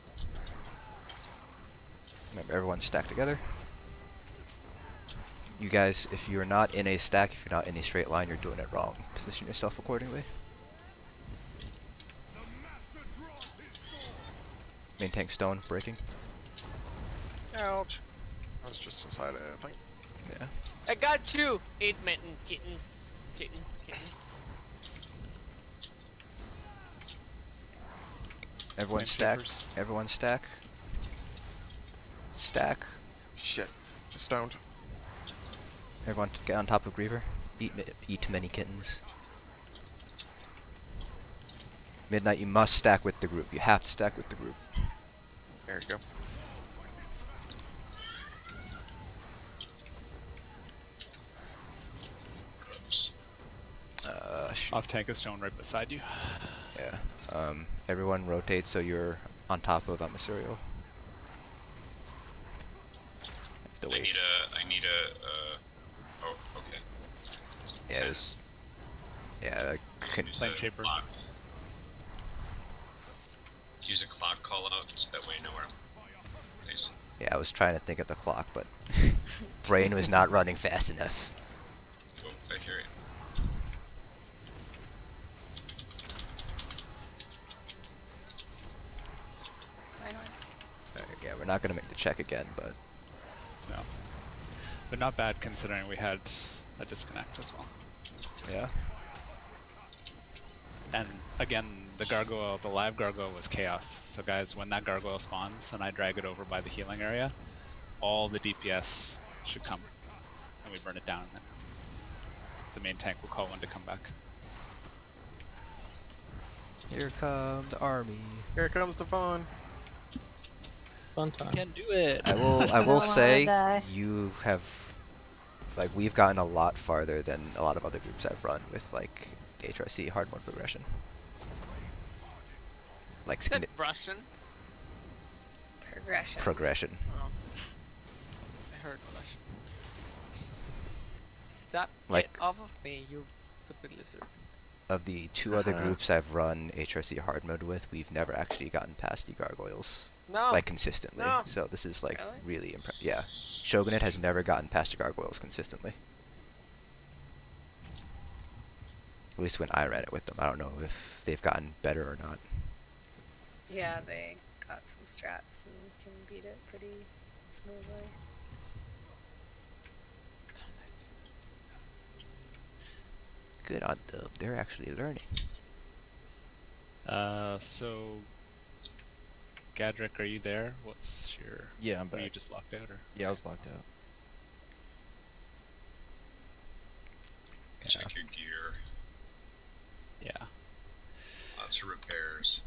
Remember, everyone stack together. You guys, if you're not in a stack, if you're not in a straight line, you're doing it wrong. Position yourself accordingly. Main tank stone, breaking. Ouch. I was just inside it, I think. Yeah. I got you! 8 mitten kittens. Kittens, kittens. Everyone Flame stack. shapers. Everyone stack. Stack. Shit. Stoned. Everyone get on top of Griever. Eat many kittens. Midnight, you must stack with the group. You have to stack with the group. There you go. Oops. Off tank is stone right beside you. Yeah. Everyone rotate so you're on top of Amisuriel. Have to I wait. need a, oh, okay. Yeah, there's... Yeah, Use Flame a Shaper. clock. Use a clock call out so that way you know where I'm. Please. yeah, I was trying to think of the clock, but brain was not running fast enough. Oh, I hear it. Yeah, we're not gonna make the check again, but No. But not bad considering we had a disconnect as well. yeah. And again, the gargoyle, the live gargoyle was chaos. So guys, when that gargoyle spawns and I drag it over by the healing area, all the DPS should come. And we burn it down and then the main tank will call when to come back. Here come the army. Here comes the fun. Fun time. Can do it. I will don't wanna say die. you have, like, we've gotten a lot farther than a lot of other groups I've run with, like, HRC hard mode progression. Like, Is that Russian? progression. progression. Oh. I heard Russian. Stop. Like- Get off of me, you stupid lizard. Of the two other groups I've run HRC hard mode with, we've never actually gotten past the gargoyles. No. Like consistently. No. So this is like Really? really impressive. Yeah. Shogunate has never gotten past the gargoyles consistently. At least when I ran it with them. I don't know if they've gotten better or not. Yeah, they got some strats and can beat it pretty smoothly. Good on them. They're actually learning. So, Gadrick, are you there? What's your... Yeah, I'm Were back. you just locked out, or...? Yeah, I was locked out. Check your gear. Yeah. Lots of repairs.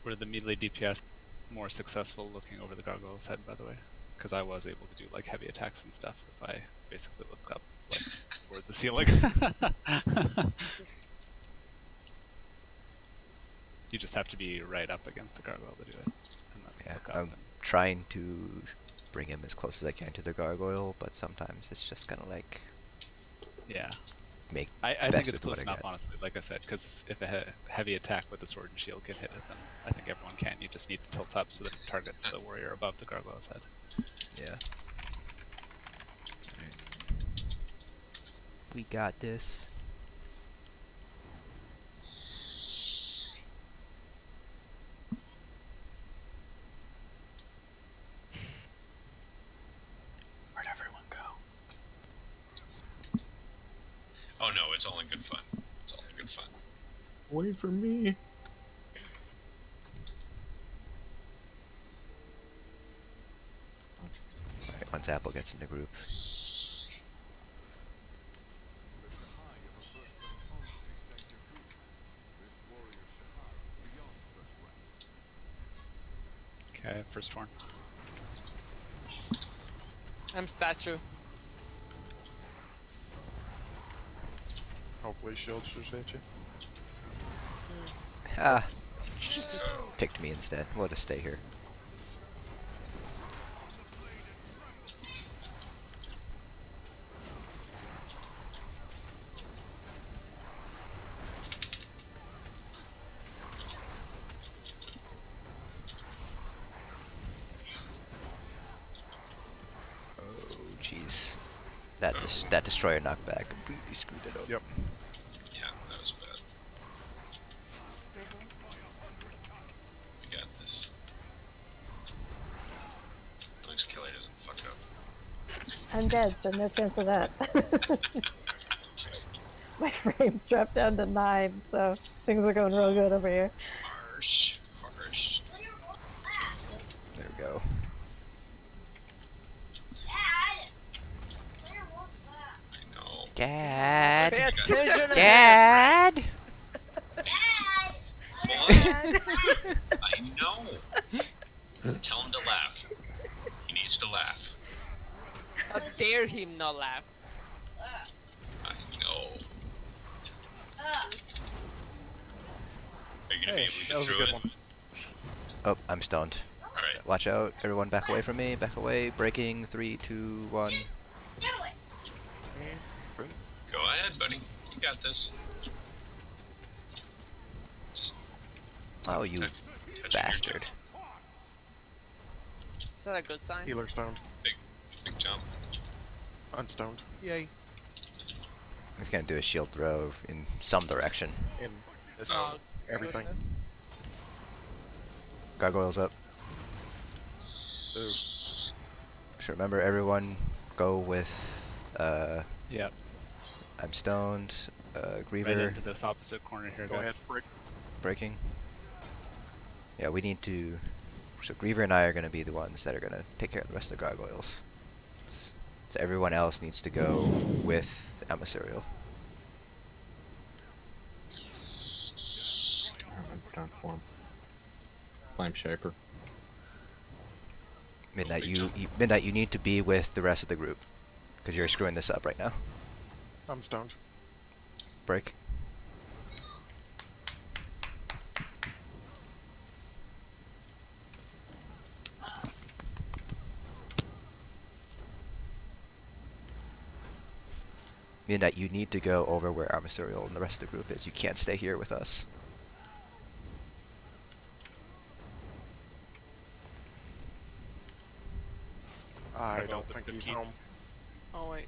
Were the melee DPS more successful looking over the gargoyle's head, by the way? Because I was able to do like heavy attacks and stuff if I basically looked up like towards the ceiling. You just have to be right up against the gargoyle to do it. And then Yeah, look up I'm and... trying to bring him as close as I can to the gargoyle, but sometimes it's just kind of like Yeah. make I best think it's with close what I enough, get. honestly, like I said, because if a heavy attack with the sword and shield can hit it, then I think everyone can. You just need to tilt up so that it targets the warrior above the gargoyle's head. Yeah. We got this. Where'd everyone go? Oh no, it's all in good fun. It's all in good fun. Wait for me. Alright, once Apple gets in the group. Okay, first turn. I'm statue. Hopefully shield should hit you. Ah, just picked me instead. We'll just stay here. Oh, jeez. That destroyer knockback completely screwed it up. Yep. Yeah, that was bad. We got this. Linux Killer doesn't fuck up. I'm dead, so no chance of that. My frame's dropped down to 9, so things are going real good over here. Harsh. Harsh. There we go. I know. Dad! Pay attention to him. Dad! What? I know. Tell him to laugh. He needs to laugh. How dare him not laugh? I know. Are you gonna be Hey, able to that get was a through good it? one. Oh, I'm stoned. Alright. Watch out. Everyone back away from me. Back away. Breaking. 3, 2, 1. Go ahead, buddy. You got this. Just Oh, you touch your bastard. jump. Is that a good sign? Healer stoned. Big jump. Unstoned. Yay. He's gonna do a shield throw in some direction. In this Oh, everything. goodness. Gargoyles up. Ooh. So remember, everyone go with, Yep. I'm stoned, Right Griever, into this opposite corner here, Go guys. ahead, break. breaking. Yeah, we need to... So Griever and I are gonna be the ones that are gonna take care of the rest of the gargoyles. So everyone else needs to go with Emissarial. I'm in stone form. Flame Shaper. Midnight, Midnight, you need to be with the rest of the group. Because you're screwing this up right now. I'm stoned. Break. Midnight, you need to go over where Armasuriel and the rest of the group is. You can't stay here with us. I How don't about think the he's peak? home. Oh wait.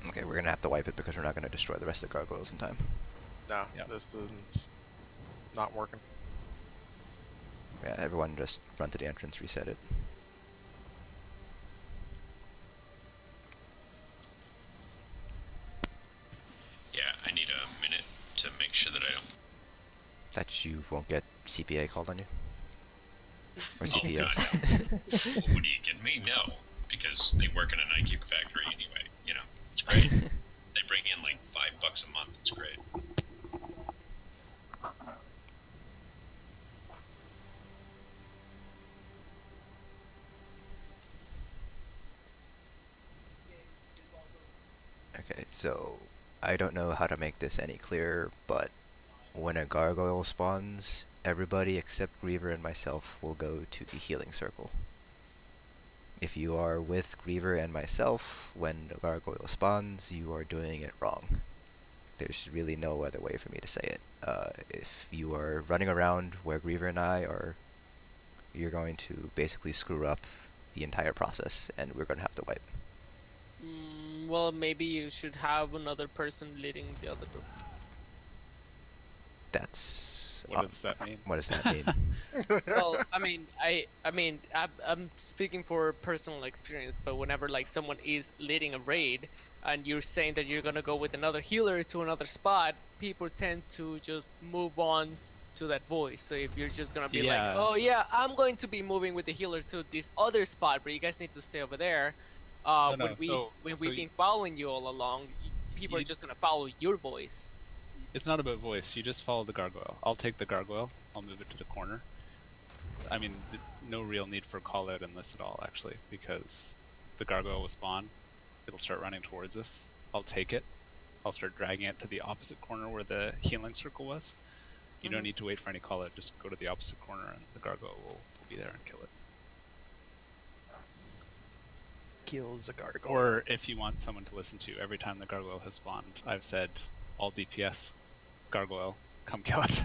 Okay, we're gonna have to wipe it because we're not gonna destroy the rest of the gargoyles in time. No, Yep. this isn't not working. Yeah, everyone just run to the entrance, reset it. Yeah, I need a minute to make sure that I don't. That you won't get CPA called on you. Or Oh, CPS. God, no. What are you kidding me? No, because they work in an IQ factory anyway. You know, it's great. They bring in like $5 a month. It's great. Okay, so I don't know how to make this any clearer, but when a gargoyle spawns, everybody except Griever and myself will go to the healing circle. If you are with Griever and myself when the gargoyle spawns, you are doing it wrong. There's really no other way for me to say it. If you are running around where Griever and I are, you're going to basically screw up the entire process, and we're going to have to wipe. Well, maybe you should have another person leading the other group. That's... What does that mean? What does that mean? Well, I'm speaking for personal experience, but whenever like someone is leading a raid and you're saying that you're gonna go with another healer to another spot, people tend to just move on to that voice. So if you're just gonna be like, oh yeah, I'm going to be moving with the healer to this other spot, but you guys need to stay over there. When we've been following you all along, people are just gonna follow your voice. It's not about voice. You just follow the gargoyle. I'll take the gargoyle. I'll move it to the corner. I mean, no real need for call out in this at all, actually, because the gargoyle will spawn. It'll start running towards us. I'll take it. I'll start dragging it to the opposite corner where the healing circle was. You don't need to wait for any call out. Just go to the opposite corner, and the gargoyle will be there and kill it. Kills a gargoyle. Or if you want someone to listen to, every time the gargoyle has spawned, I've said, all DPS, gargoyle, come kill it.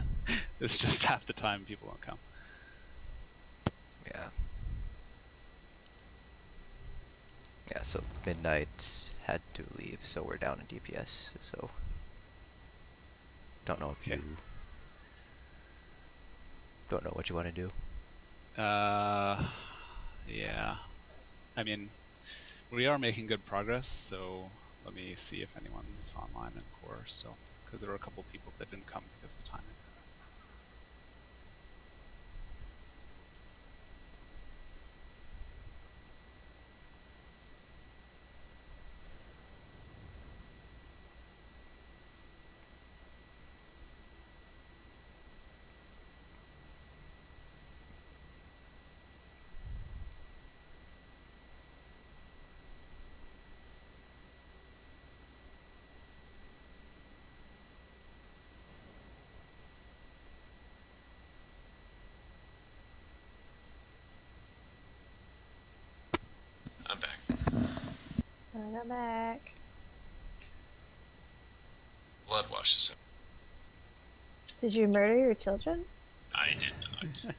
It's just half the time people don't come. Yeah. Yeah, so Midnight had to leave, so we're down in DPS, so... Don't know if you... Don't know what you want to do. Yeah. I mean, we are making good progress, so let me see if anyone's online in core still, because there were a couple people that didn't come because of the timing. I'm back. I'm back. Blood washes him. Did you murder your children? I did not.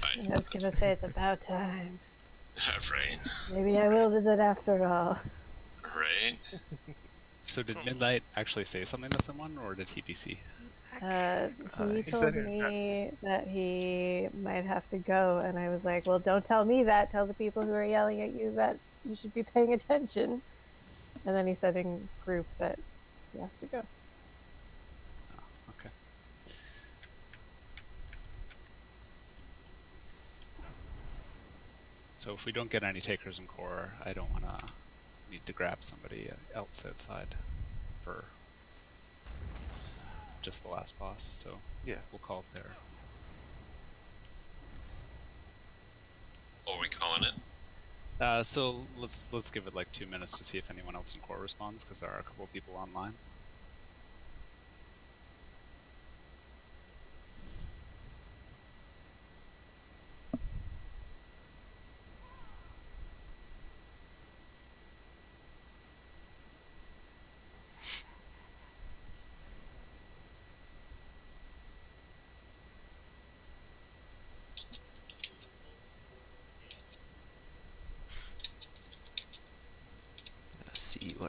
I was gonna say it's about time. Right. Maybe I will visit after all. Right. So did Midnight actually say something to someone, or did he DC? He told me that he might have to go, and I was like, well, don't tell me that. Tell the people who are yelling at you that you should be paying attention. And then he said in group that he has to go. Oh, okay. So if we don't get any takers in core, I don't want to need to grab somebody else outside for just the last boss, so yeah, we'll call it there. What are we calling it? So let's give it like 2 minutes to see if anyone else in core responds, because there are a couple of people online.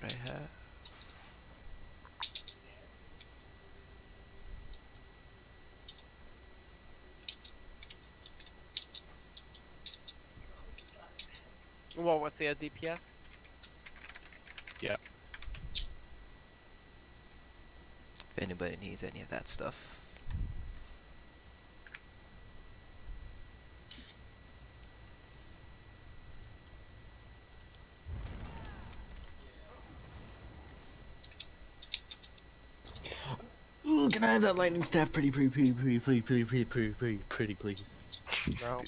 what I have. What was the DPS? Yeah. If anybody needs any of that stuff. Ooh, can I have that lightning staff pretty, please? No.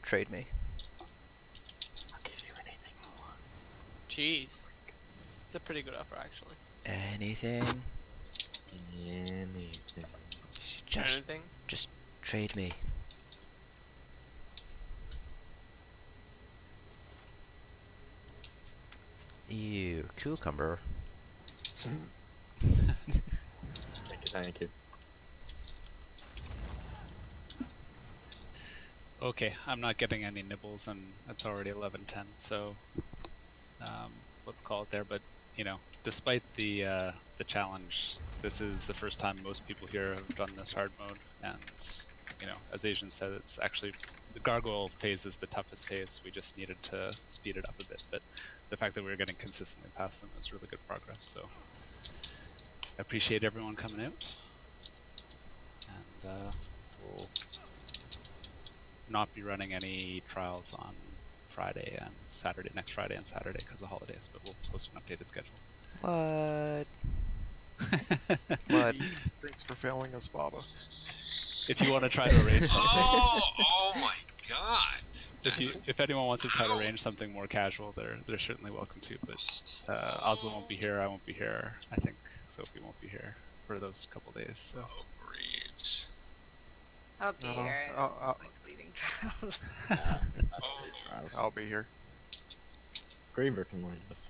Trade me. I'll give you anything you want. Jeez. It's a pretty good offer, actually. Anything. Anything. Anything? Just trade me. Ew, cucumber. Thank you. Okay, I'm not getting any nibbles, and it's already 11:10. So let's call it there. But you know, despite the challenge, this is the first time most people here have done this hard mode, and you know, as Asian said, it's actually the gargoyle phase is the toughest phase. We just needed to speed it up a bit, but the fact that we were getting consistently past them is really good progress. So I appreciate everyone coming out, and we'll not be running any trials on Friday and Saturday, next Friday and Saturday because of the holidays, but we'll post an updated schedule. What? What? Thanks for failing us, Baba. If you want to try to arrange something. Oh my god. If anyone wants to try to arrange something more casual, they're certainly welcome to. But Oslo won't be here. I won't be here. I think Sophie won't be here for those couple days. So. Oh, Reeves. I'll be here. I'll- Like leading trials. Yeah, I'll be here. Graver can lead us.